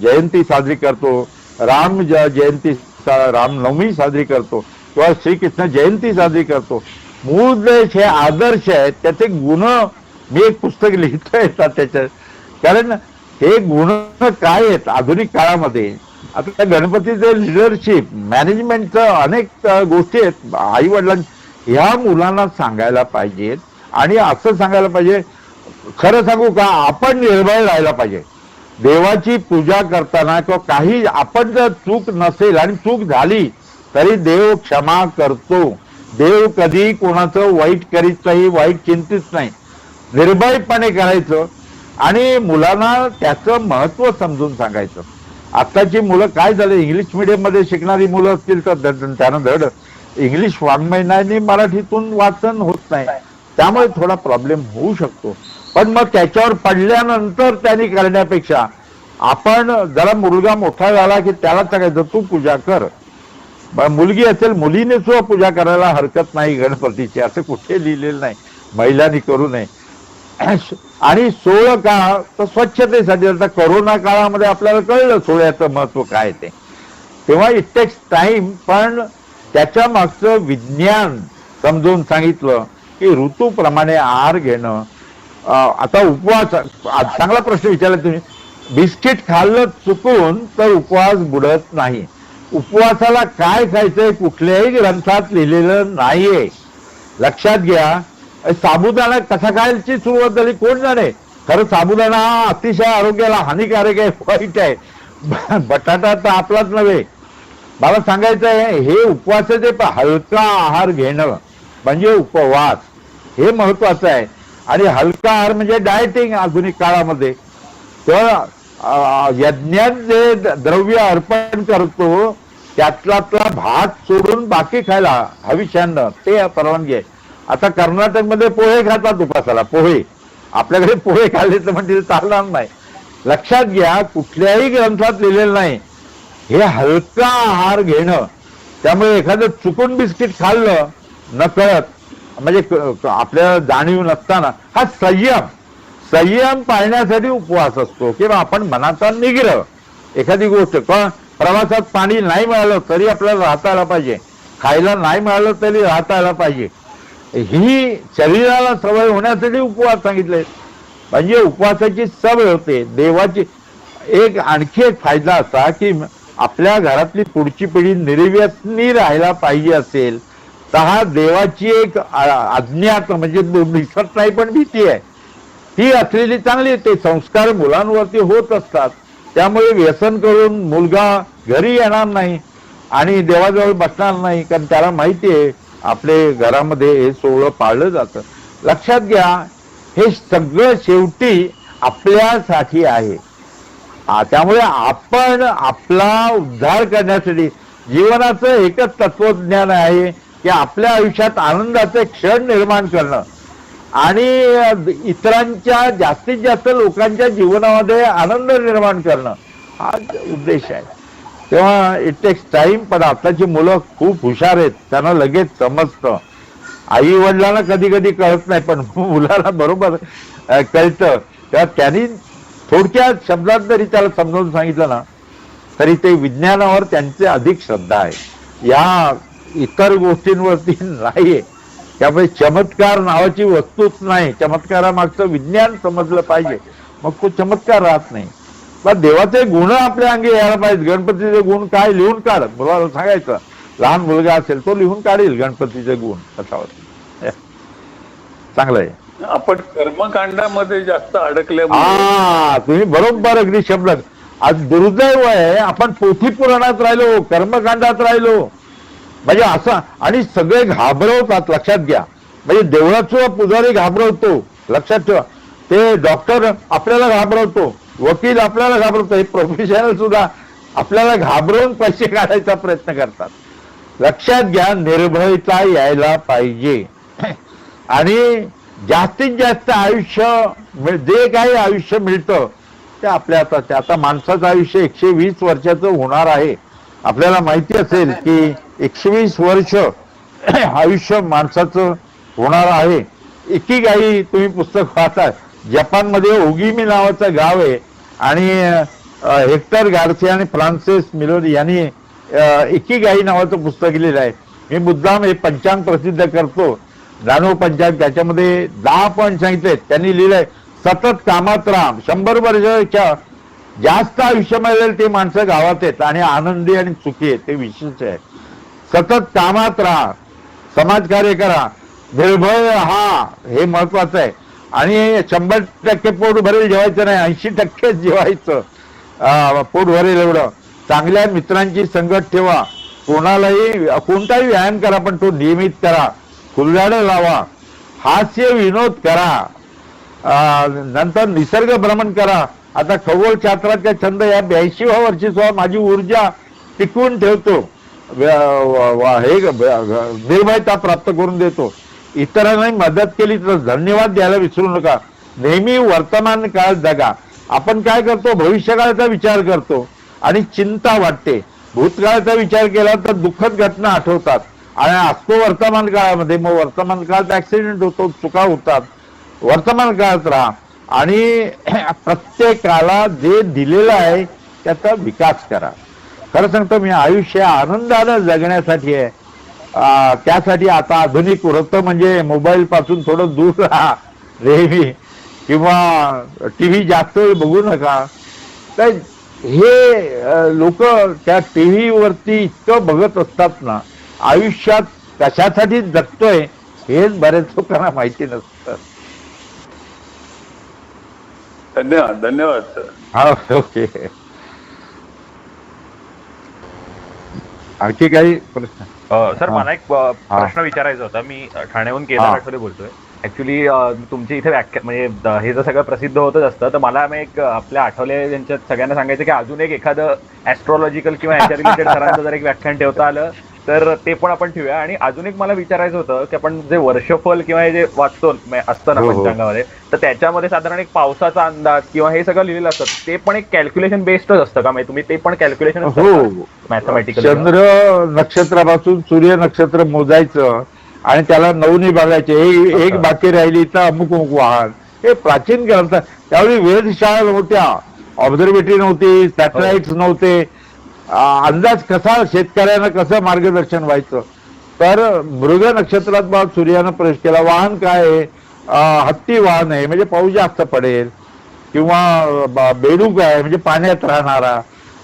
जयंती साजरी करतो, राम जयंती, रामनवमी साजरी करतो किंवा श्रीकृष्ण जयंती साजरी करतो. मूळ देश हे आदर्श आहेत, त्याचे गुण मी एक पुस्तक लिहितोय त्याच्यात. कारण हे गुण काय आहेत आधुनिक काळामध्ये. आता त्या गणपतीचे लिडरशिप, मॅनेजमेंटचं अनेक गोष्टी आहेत. आई वडिलांनी ह्या मुलांना सांगायला पाहिजेत, आणि असं सांगायला पाहिजे, खरं सांगू का, आपण निर्भय राहायला पाहिजे. देवाची पूजा करताना किंवा काही आपण जर चूक नसेल आणि चूक झाली तरी देव क्षमा करतो. देव कधी कोणाचं वाईट करीत नाही, वाईट चिंतित नाही. निर्भयपणे करायचं आणि मुलांना त्याचं महत्व समजून सांगायचं. आताची मुलं काय झालं, इंग्लिश मिडियम मध्ये शिकणारी मुलं असतील तर त्यांना धड इंग्लिश वाङ्मय नाही, मराठीतून वाचन होत नाही. त्यामुळे थोडा प्रॉब्लेम होऊ शकतो. पण मग त्याच्यावर पडल्यानंतर त्यांनी करण्यापेक्षा आपण जरा मुलगा मोठा झाला की त्याला सांगायचं तू पूजा कर. मुलगी असेल मुलीने सुद्धा पूजा करायला हरकत नाही गणपतीची, असं कुठे लिहिलेलं नाही, महिलांनी करू नये. आणि सोहळा काळ तर स्वच्छतेसाठी. आता कोरोना काळामध्ये आपल्याला कळलं सोहळ्याचं महत्व काय ते, तेव्हा इट टेक्स टाइम. पण त्याच्या मागचं विज्ञान समजून सांगितलं की ऋतूप्रमाणे आहार घेणं. आता उपवास, चांगला प्रश्न विचारला तुम्ही. बिस्किट खाल्लं चुकून तर उपवास बुडत नाही. उपवासाला काय खायचंय कुठल्याही ग्रंथात लिहिलेलं नाहीये, लक्षात घ्या. साबुदाणा कसा खायची सुरुवात झाली कोण जाणे. खरं साबुदाणा हा अतिशय आरोग्याला हानिकारक आहे, वाईट आहे. बटाटा तर आपलाच नव्हे. मला सांगायचं आहे हे उपवासाचे हलका आहार घेणं म्हणजे उपवास हे महत्वाचं आहे. आणि हलका आहार म्हणजे डायटिंग आधुनिक काळामध्ये. तेव्हा यज्ञात जे द्रव्य अर्पण करतो त्यातला भात सोडून बाकी खायला हविष्यान्न ते परवानगी आहे. आता कर्नाटकमध्ये पोहे खातात उपासाला, पोहे. आपल्याकडे पोहे खाल्ले तर म्हणजे चालणार नाही. लक्षात घ्या कुठल्याही ग्रंथात लिहिलेलं नाही हे हलका आहार घेणं. त्यामुळे एखादं चुकून बिस्किट खाल्लं नकळत म्हणजे आपल्याला जाणीव नसताना हा संयम पाळण्यासाठी उपवास असतो. किंवा आपण मनाचा निग्रह. एखादी गोष्ट प्रवासात पाणी नाही मिळालं तरी आपल्याला राहता आलं पाहिजे, खायला नाही मिळालं तरी राहता आलं पाहिजे. ही शरीराला सवय होण्यासाठी उपवास सांगितले. म्हणजे उपवासाची सवय होते. देवाची आणखी एक फायदा असा की आपल्या घरातली पुढची पिढी निर्व्यसनी राहायला पाहिजे असेल तर हा देवाची एक अज्ञात म्हणजे दिसत नाही पण भीती आहे ती असलेली चांगली. ते संस्कार मुलांवरती होत असतात. त्यामुळे व्यसन करून मुलगा घरी येणार नाही आणि देवाजवळ बसणार नाही, कारण त्याला माहिती आहे आपले घरामध्ये हे सोहळं पाळलं जातं. लक्षात घ्या हे सगळं शेवटी आपल्यासाठी आहे. त्यामुळे आपण आपला उद्धार करण्यासाठी जीवनाचं एकच तत्वज्ञान आहे की आपल्या आयुष्यात आनंदाचे क्षण निर्माण करणं आणि इतरांच्या जास्तीत जास्त लोकांच्या जीवनामध्ये आनंद निर्माण करणं हा उद्देश आहे. तेव्हा इट टेक्स टाइम. पण आताची मुलं खूप हुशार आहेत, त्यांना लगेच समजतं. आई वडिलांना कधी कधी कळत नाही पण मुलाला बरोबर कळतं. तेव्हा त्यांनी थोडक्यात शब्दात जरी त्याला समजावून सांगितलं ना तरी ते विज्ञानावर त्यांचे अधिक श्रद्धा आहे, या इतर गोष्टींवरती नाहीये. त्यामुळे चमत्कार नावाची वस्तूच नाही. चमत्कारामागचं विज्ञान समजलं पाहिजे, मग तो चमत्कार राहत नाही. पण देवाचे गुण आपल्या अंगी यायला पाहिजे. गणपतीचे गुण काय लिहून काढ, मुलाला सांगायचं. लहान मुलगा असेल तो लिहून काढेल गणपतीचे गुण कशावर. चांगलं आहे. आपण कर्मकांडामध्ये जास्त अडकल्यामुळे. तुम्ही बरोबर अगदी शब्द. आज दुर्दैव आहे आपण पोथी पुराणात राहिलो, कर्मकांडात राहिलो. म्हणजे असं आणि सगळे घाबरवतात. लक्षात घ्या. म्हणजे देवळाचा पुजारी घाबरवतो, लक्षात ठेवा. ते डॉक्टर आपल्याला घाबरवतो, वकील आपल्याला घाबरवतो, हे प्रोफेशनल सुद्धा आपल्याला घाबरवून पैसे काढायचा प्रयत्न करतात. लक्षात घ्या निर्भयता यायला पाहिजे. आणि जास्तीत जास्त आयुष्य जे काही आयुष्य मिळतं ते आपल्या हातात. आता माणसाचं आयुष्य 120 वर्षाचं होणार आहे. आपल्याला माहिती असेल की 120 वर्ष आयुष्य माणसाचं होणार आहे. इकिगाई तुम्ही पुस्तक वाचा. जपानमध्ये ओगिमी नावाचं गाव आहे आणि हेक्टर गार्सिया आणि फ्रान्सिस मिलोर यांनी इकिगाई नावाचं पुस्तक लिहिलं आहे. मी मुद्दाम हे पंचांग प्रसिद्ध करतो, जाणव पंचांग. त्याच्यामध्ये 10 पॉईंट सांगितले. त्यांनी लिहिलंय सतत कामात राहा. 100 वर्षाच्या जास्त आयुष्य मिळेल ते माणसं गावात आहेत आणि आनंदी आणि सुखी आहेत, ते विशेष आहे. सतत कामात राहा, समाजकार्य करा, निर्भय हा, हे महत्वाचं आहे. आणि 100% पोट भरेल जेवायचं नाही, 80% जेवायचं. पोट भरेल एवढं. चांगल्या मित्रांची संगत ठेवा. कोणताही व्यायाम करा पण तो नियमित करा. फुलझाडं लावा, हास्य विनोद करा. नंतर निसर्ग भ्रमण करा. आता खगोलशास्त्राचा छंद या 82व्या वर्षी सुद्धा माझी ऊर्जा टिकवून ठेवतो, हे निर्भयता प्राप्त करून देतो. इतरांनी मदत केली तर धन्यवाद द्यायला विसरू नका. नेहमी वर्तमान काळ जगा. आपण काय करतो, भविष्यकाळाचा विचार करतो आणि चिंता वाटते. भूतकाळाचा विचार केला तर दुःखद घटना आठवतात आणि असतो वर्तमान काळामध्ये. मग वर्तमान काळात ऍक्सिडेंट होतो, चुका होतात. वर्तमान काळात राहा आणि प्रत्येकाला जे दिलेलं आहे त्याचा विकास करा. खरं सांगतो मी, आयुष्य आनंदानं जगण्यासाठी आहे. त्यासाठी आता आधुनिक व्रत म्हणजे मोबाईल पासून थोडं दूर राहा नेहमी, किंवा टीव्ही जास्त वेळ बघू नका. तर हे लोक त्या टीव्ही वरती इतकं बघत असतात ना, आयुष्यात कशासाठी जगतोय हेच बरेच लोकांना माहिती नसतं. धन्यवाद सर. हा, ओके. आणखी काही प्रश्न? सर मला एक प्रश्न विचारायचा होता. मी ठाण्याहून केदार आठवले बोलतोय. ऍक्च्युली तुमची इथे म्हणजे हे जर सगळं प्रसिद्ध होतच असतं, तर मला एक आपल्या आठवले यांच्या सगळ्यांना सांगायचं की अजून एक एखादं ऍस्ट्रॉलॉजिकल किंवा ह्याच्या रिलेटेड सरांचं जर एक व्याख्यान ठेवता आलं तर ते पण आपण ठेवूया. आणि अजून एक मला विचारायचं होतं की आपण जे वर्षफल किंवा हे जे वाचतो असतं ना पंचांगामध्ये, तर त्याच्यामध्ये साधारण एक पावसाचा अंदाज किंवा हे सगळं लिहिलेलं असतं, ते पण एक कॅल्क्युलेशन बेस्डच असतं का? म्हणजे तुम्ही ते पण कॅल्क्युलेशन मॅथमॅटिकल? चंद्र नक्षत्रापासून सूर्य नक्षत्र मोजायचं आणि त्याला 9 बघायचे. एक बाकी राहिली तर अमुक अमुक वाहन. हे प्राचीन ग्रंथ. त्यावेळी वेधशाळा नव्हत्या, ऑब्झर्वेटरी नव्हती, सॅटेलाइट्स नव्हते. अंदाज कसा, शेतकऱ्यांना कसं मार्गदर्शन व्हायचं. तर मृग नक्षत्रात बा सूर्यानं प्रवेश केला. वाहन काय आहे? हत्ती वाहन आहे म्हणजे पाऊस जास्त पडेल, किंवा बेडूक आहे म्हणजे पाण्यात राहणारा.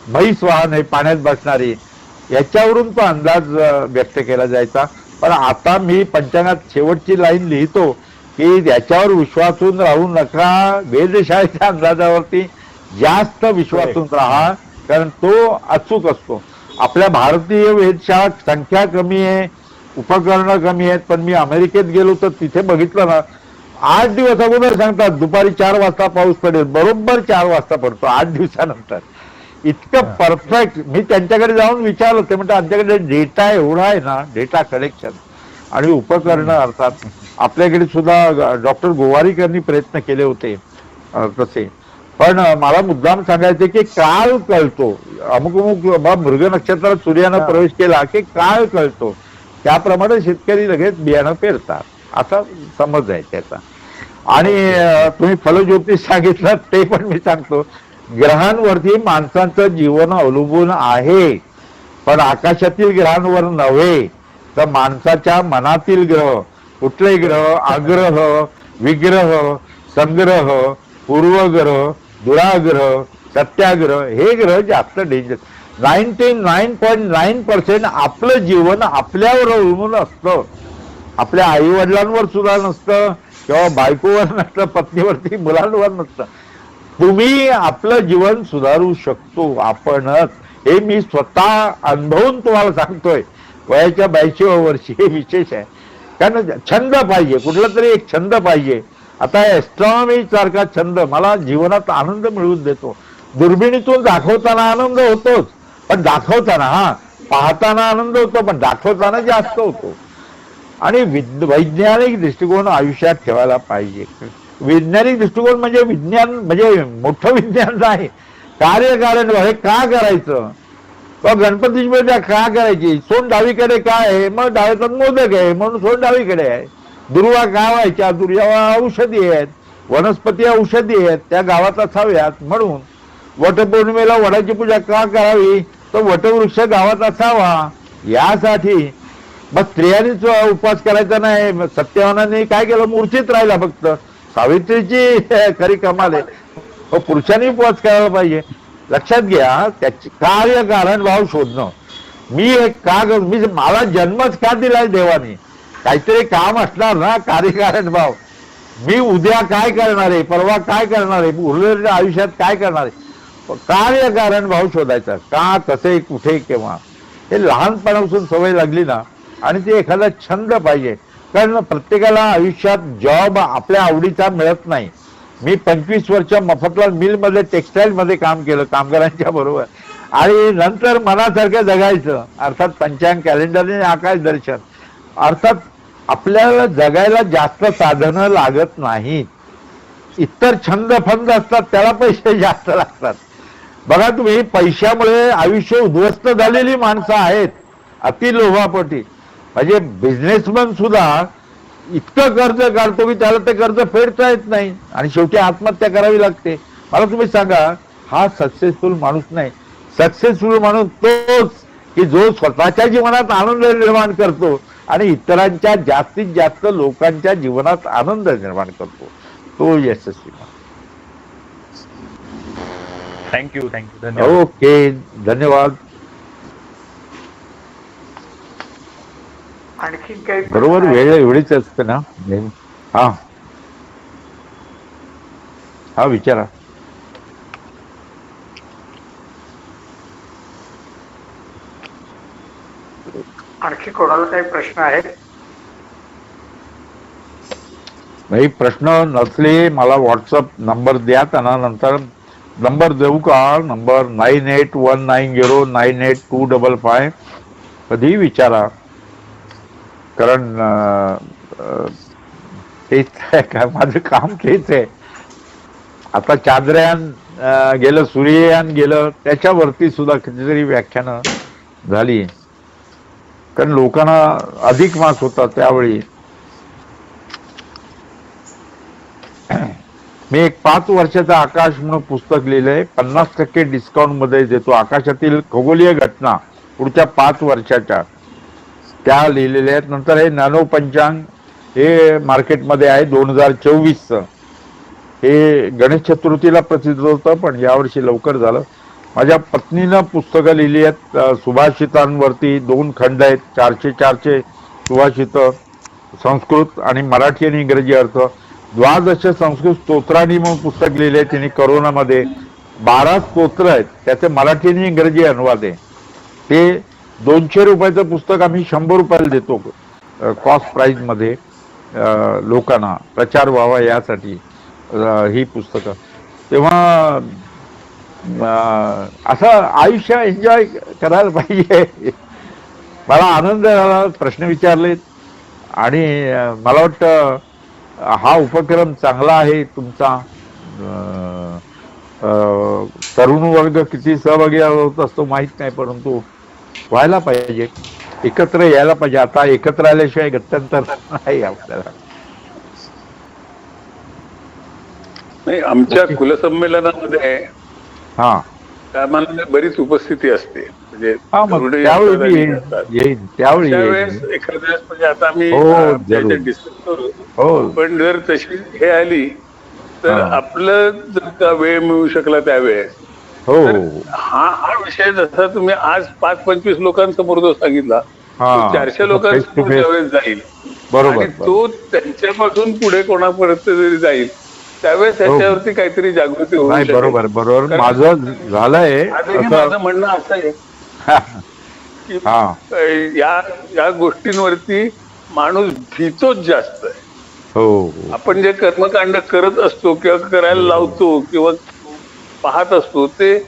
म्हैस वाहन आहे पाण्यात बसणारी. याच्यावरून तो अंदाज व्यक्त केला जायचा. पण आता मी पंचांगात शेवटची लाईन लिहितो की याच्यावर विश्वासून राहू नका, वेधशाळेच्या अंदाजावरती जास्त विश्वासून राहा, कारण तो अचूक असतो. आपल्या भारतीय वेधशाळा संख्या कमी आहे, उपकरणं कमी आहेत. पण मी अमेरिकेत गेलो तर तिथे बघितलं ना, 8 दिवस अगोदर सांगतात दुपारी 4 वाजता पाऊस पडेल. बरोबर 4 वाजता पडतो 8 दिवसानंतर. इतकं परफेक्ट. मी त्यांच्याकडे जाऊन विचारलं, ते म्हणतात आमच्याकडे डेटा एवढा आहे ना, डेटा कलेक्शन आणि उपकरणं. अर्थात आपल्याकडे सुद्धा डॉक्टर गोवारीकरांनी प्रयत्न केले होते तसे. पण मला मुद्दाम सांगायचे की काळ कळतो. अमुक अमुक मृग नक्षत्रात सूर्यानं प्रवेश केला की काळ कळतो. त्याप्रमाणे शेतकरी लगेच बियाणं पेरतात, असा समज आहे त्याचा. आणि तुम्ही फलज्योतिष सांगितलं ते पण मी सांगतो. ग्रहांवरती माणसांचं जीवन अवलंबून आहे, पण आकाशातील ग्रहांवर नव्हे, तर माणसाच्या मनातील ग्रह. कुठले ग्रह? आग्रह, विग्रह, संग्रह, पूर्वग्रह, दुराग्रह, सत्याग्रह. हे ग्रह जास्त डेंजर. 99.9% आपलं जीवन आपल्यावर अवलंबून असतं. आपल्या आई वडिलांवर सुद्धा नसतं, किंवा बायकोवर नसतं, पत्नीवरती, मुलांवर नसतं. तुम्ही आपलं जीवन सुधारू शकतो आपणच. हे मी स्वतः अनुभवून तुम्हाला सांगतोय. वयाच्या 82व्या वर्षी हे विशेष आहे. कारण छंद पाहिजे, कुठला तरी एक छंद पाहिजे. आता एस्ट्रॉनॉमी सारखा छंद मला जीवनात आनंद मिळवून देतो. दुर्बिणीतून दाखवताना आनंद होतोच, पण दाखवताना पाहताना आनंद होतो, पण दाखवताना जास्त होतो. आणि वैज्ञानिक दृष्टिकोन आयुष्यात ठेवायला पाहिजे. वैज्ञानिक दृष्टिकोन म्हणजे विज्ञान म्हणजे मोठं विज्ञान नाही. कार्यकारण हे का करायचं, गणपतीची पूजा का करायची, सोंड डावीकडे काय आहे, मग डावीकडे मोदक आहे म्हणून सोंड डावीकडे आहे. दुर्वा का व्हायच्या, दुर्वा औषधी आहेत, वनस्पती औषधी आहेत, त्या गावात असाव्यात म्हणून. वटपौर्णिमेला वडाची पूजा का करावी, तर वटवृक्ष गावात असावा यासाठी. मग स्त्रियांनीच उपवास करायचा नाही. सत्यवानाने काय केलं, मूर्छित राहिला फक्त. सावित्रीची खरी कमाल आहे. पुरुषांनी उपवास करायला पाहिजे. लक्षात घ्या, त्याची कार्यकारण भाव शोधणं. मी मला जन्मच का दिलाय देवाने, काहीतरी काम असणार ना. कार्यकारण भाव, मी उद्या काय करणार आहे, परवा काय करणार आहे, उरलेल्या आयुष्यात काय करणार आहे, कार्यकारण भाव शोधायचा. का, कसे, कुठे, केव्हा. हे लहानपणापासून सवय लागली ना, आणि ते एखादा छंद पाहिजे. कारण प्रत्येकाला आयुष्यात जॉब आपल्या आवडीचा मिळत नाही. मी 25 वर्ष मफतलाल मिलमध्ये टेक्सटाईल काम केलं कामगारांच्या बरोबर. आणि नंतर मनासारखं जगायचं, अर्थात पंचांग, कॅलेंडर आणि आकाश दर्शन. अर्थात आपल्याला जगायला जास्त साधनं लागत नाहीत. इतर छंद फंद असतात त्याला पैसे जास्त लागतात. बघा तुम्ही, पैशामुळे आयुष्य उद्ध्वस्त झालेली माणसं आहेत अति लोभापोटी. म्हणजे बिझनेसमन सुद्धा इतकं कर्ज काढतो की त्याला ते कर्ज फेडता येत नाही आणि शेवटी आत्महत्या करावी लागते. मला तुम्ही सांगा, हा सक्सेसफुल माणूस नाही. सक्सेसफुल माणूस तोच की जो स्वतःच्या जीवनात आनंद निर्माण करतो आणि इतरांच्या जास्तीत जास्त लोकांच्या जीवनात आनंद निर्माण करतो, तो यशस्वी माणूस. थँक्यू धन्यवाद. ओके, धन्यवाद. आणखीन काही प्रश्न बरोबर, आहेत? वेळ एवढीच असते ना. हा हा विचारा. आणखी कोणाला काही प्रश्न आहेत? नाही, प्रश्न नसले मला व्हॉट्सअप नंबर द्या, त्यांना नंतर नंबर देऊ का? नंबर 9819098255. कधीही विचारा, कारण तेच आहे का, माझं काम तेच आहे. आता चांद्रयान गेलं, सूर्ययान गेलं, त्याच्यावरती सुद्धा कितीतरी व्याख्यानं झाली, कारण लोकांना अधिक मास होता त्यावेळी. मी एक 5 वर्षाचं आकाश म्हणून पुस्तक लिहिलंय, 50% डिस्काउंट मध्ये देतो. आकाशातील खगोलीय घटना पुढच्या 5 वर्षाच्या त्या लिहिलेल्या आहेत. नंतर हे नॅनो पंचांग हे मार्केटमध्ये आहे 2024चं. हे गणेश चतुर्थीला प्रसिद्ध होतं, पण यावर्षी लवकर झालं. माझ्या पत्नीनं पुस्तकं लिहिली आहेत सुभाषितांवरती. 2 खंड आहेत, 400 सुभाषित, संस्कृत आणि मराठी आणि इंग्रजी अर्थ. 12 संस्कृत स्तोत्रांनी म्हणून पुस्तक लिहिले त्यांनी करोनामध्ये. 12 स्तोत्र आहेत, त्याचे मराठी आणि इंग्रजी अनुवाद आहे. ते 200 रुपयाचं पुस्तक आम्ही 100 रुपयाला देतो कॉस्ट प्राइस मध्ये लोकांना, प्रचार व्हावा यासाठी ही पुस्तकं. तेव्हा असं आयुष्य एन्जॉय करायला पाहिजे. मला आनंद झाला प्रश्न विचारलेत आणि मला वाटतं हा उपक्रम चांगला आहे तुमचा. तरुण वर्ग किती सहभागी होत असतो माहित नाही, परंतु व्हायला पाहिजे, एकत्र यायला पाहिजे. आता एकत्र आल्याशिवाय गत्यंतर नाही आपल्याला. नाही, आमच्या कुलसंमेलनामध्ये हा त्यामानाने बरीच उपस्थिती असते. म्हणजे हा, मग त्यावेळी येईन त्यावेळी त्यावेळेस एखाद्या वेळेस म्हणजे आता आम्ही जरूर. डिस्कस करू. हो, पण जर तशी हे आली तर आपलं जर का वेळ मिळू शकला त्यावेळेस, हो तर हा विषय जसा तुम्ही आज 5-25 लोकांसमोर जो सांगितला, हा, 400 लोकांसमोर ज्यावेळेस जाईल, बरोबर, आणि तो त्यांच्यापासून पुढे कोणापर्यंत जरी जाईल, त्यावेळेस त्याच्यावरती काहीतरी जागृती होऊ नाही. शकेल. बरोबर बरोबर, माझं झालंय माझं म्हणणं असं आहे की या गोष्टींवरती माणूस भीतोच जास्त आहे. हो, आपण जे कर्मकांड करत असतो किंवा करायला लावतो किंवा पाहत असतो ते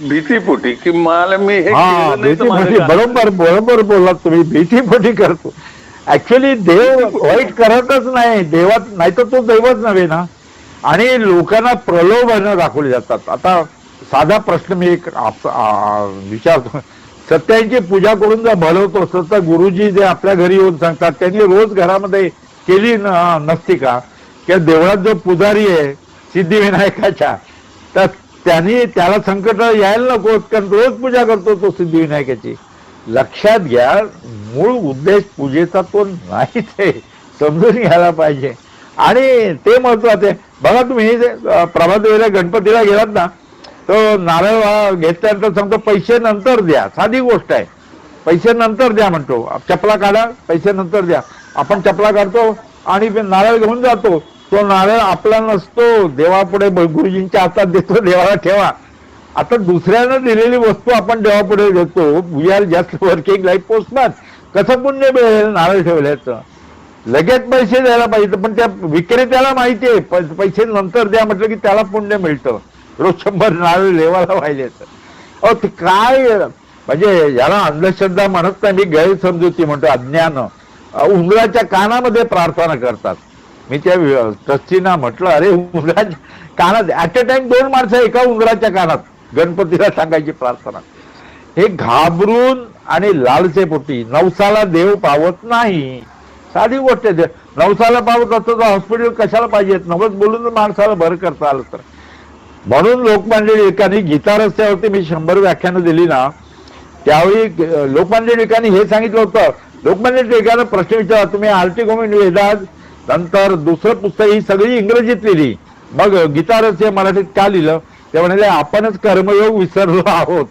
भीतीपोटी, की मला मी हे केलं नाही तर माझं काय? बरोबर बरोबर बोललात तुम्ही. भीतीपोटी करतो. ऍक्च्युली देव वाईट करतच नाही, देवात नाही तर तो दैवच नव्हे ना. आणि लोकांना प्रलोभनं दाखवली जातात. आता साधा प्रश्न मी एक विचारतो. सत्यांची पूजा करून जर भरवतो असं तर गुरुजी जे आपल्या घरी येऊन सांगतात त्यांनी रोज घरामध्ये केली नसती का? किंवा देवळात जो पुजारी आहे सिद्धिविनायकाच्या, तर त्यांनी त्याला संकट यायला नको, कारण रोज पूजा करतो तो सिद्धिविनायकाची. लक्षात घ्या, मूळ उद्देश पूजेचा तो नाहीच आहे, समजून घ्यायला पाहिजे. आणि ते महत्वाचं आहे. बघा तुम्ही प्रभात वेळेला गणपतीला गेलात ना, तो नारळ घेतल्यानंतर सांगतो पैसे नंतर द्या. साधी गोष्ट आहे, पैसे नंतर द्या म्हणतो. चपला काढा, पैसे नंतर द्या. आपण चपला काढतो आणि नारळ घेऊन जातो. तो नारळ आपला नसतो, देवापुढे गुरुजींच्या हातात देतो, देवाला ठेवा. आता दुसऱ्यानं दिलेली वस्तू आपण देवापुढे देतो. We are just working like postman. कसं पुण्य मिळेल नारळ ठेवल्याचं? लगेच पैसे द्यायला पाहिजे, पण त्या विक्रेत्याला माहिती आहे पैसे नंतर द्या म्हटलं की त्याला पुण्य मिळतं. रोज 100 नारळ देवाला पाहिजे. अहो ते काय म्हणजे याला अंधश्रद्धा म्हणत नाही, मी गैरसमजुती म्हणतो, अज्ञान. उंदराच्या कानामध्ये प्रार्थना करतात. मी त्या ट्रस्टीना म्हटलं, अरे उंदराच्या कानात ऍट अ टाइम 2 माणसं एका उंदराच्या कानात गणपतीला सांगायची प्रार्थना. हे घाबरून आणि लालसेपोटी नवसाला देव पावत नाही. साधी गोष्ट आहे. नवसाला पावत असतं तर हॉस्पिटल कशाला पाहिजेत, नवस बोलून माणसाला भर करता आलं तर. म्हणून लोकमान्य टिळकांनी गीता रस्त्यावरती मी 100 व्याख्यानं दिली ना, त्यावेळी लोकमान्य टिळकांनी हे सांगितलं होतं. लोकमान्य टिळकांना प्रश्न विचारला, तुम्ही आर्टिकल इन वेदास नंतर दुसरं पुस्तक ही सगळी इंग्रजीत लिहिली, मग गीता रस्ते मराठीत का लिहिलं? ते म्हणाले, आपणच कर्मयोग विसरलो आहोत.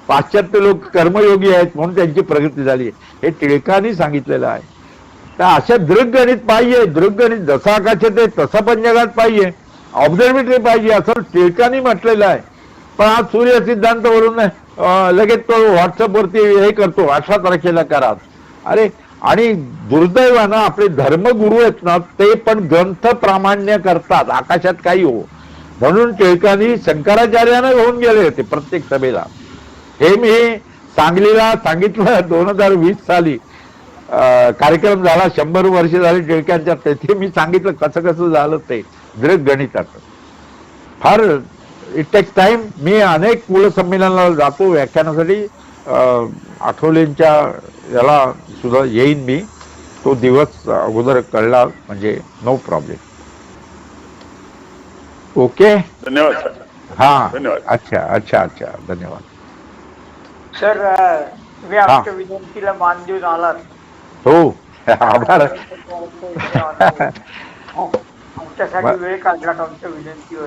पाश्चात्य लोक कर्मयोगी आहेत म्हणून त्यांची प्रगती झाली. हे टिळकांनी सांगितलेलं आहे. तर अशा दृग्गणित पाहिजे. दृग्गणित जसं आकाशात आहे तसं पण जगात पाहिजे. ऑब्झर्वेटरी पाहिजे असं टिळकांनी म्हटलेलं आहे. पण आज सूर्य सिद्धांतावरून लगेच तो व्हॉट्सअपवरती हे करतो, 18 तारखेला करा. अरे, आणि दुर्दैवानं आपले धर्मगुरू आहेत ना, ते पण ग्रंथ प्रामाण्य करतात, आकाशात काही हो. म्हणून टिळकांनी शंकराचार्यांना घेऊन गेले होते प्रत्येक सभेला. हे मी सांगलीला सांगितलं 2020 साली कार्यक्रम झाला, 100 वर्ष झाली टिळकांच्या. तेथे मी सांगितलं कसं कसं झालं ते दृग्गणिताचं. Far it text time. मी अनेक कुलसंमेलनाला जातो व्याख्यानासाठी. आठवलेंच्या याला सुद्धा येईन मी. तो दिवस अगोदर कळला म्हणजे नो प्रॉब्लेम. ओके, धन्यवाद सर. हा, धन्यवाद. अच्छा अच्छा अच्छा, धन्यवाद सर, तुम्ही आमच्या विनंतीला मान देऊन आलात. हो, आभार. आमच्यासाठी वेळ काढलात आमच्या विनंतीवर,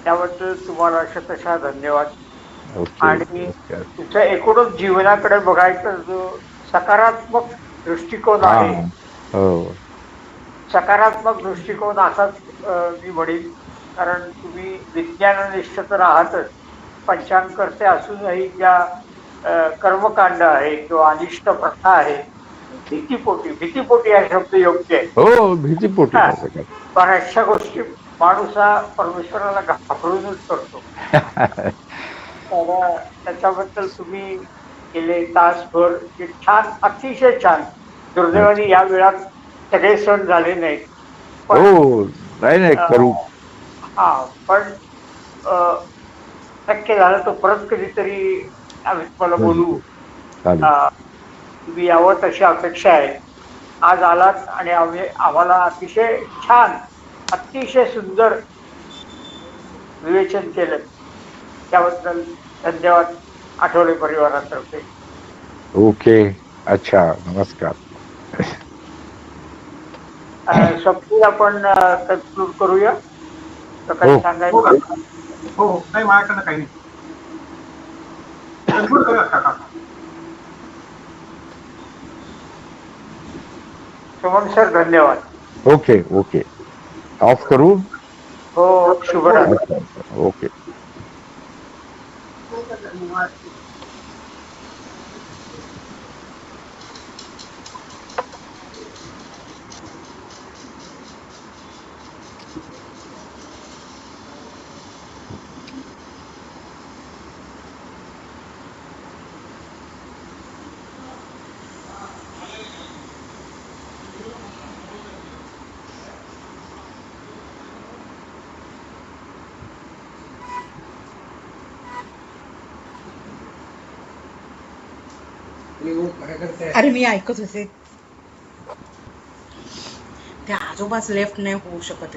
त्याबद्दल तुम्हाला शतशः धन्यवाद. आणि तुमच्या एकूणच जीवनाकडे बघायचा जो सकारात्मक दृष्टिकोन आहे, सकारात्मक दृष्टिकोन असाच मी म्हणेन. कारण तुम्ही विज्ञाननिष्ठ तर आहातच, पंचांगकर्ते असूनही ज्या कर्मकांड आहे किंवा अनिष्ट प्रथा आहे, भीतीपोटी हा शब्द योग्य आहे. हो, भीतीपोटी. बऱ्याचशा गोष्टी माणूस हा परमेश्वराला घाबरूनच करतो. तर त्याच्याबद्दल तुम्ही गेले तासभर छान, अतिशय छान. दुर्दैवाने या वेळात सगळे सण झाले नाहीत. हो, नाही करू. हा, पण शक्य झालं तर परत कधीतरी आम्ही तुम्हाला बोलू. तुम्ही यावं तशी अपेक्षा आहे. आज आलात आणि आम्हाला अतिशय छान, अतिशय सुंदर विवेचन केलं, त्याबद्दल धन्यवाद आठवले परिवारातर्फे. ओके, अच्छा, नमस्कार. स्वप्नील, आपण कन्क्लूड करूया तर काही सांगायचं? हो हो, नाही माझ्याकडनं काही नाही. कन्क्लूड करूया काका. सुमन सर, धन्यवाद. ओके ओके, ऑफ करू. हो, शुभरात्री. ओके. अरे मी ऐकत होते. त्या आजोबाच लेफ्ट नाही होऊ शकत.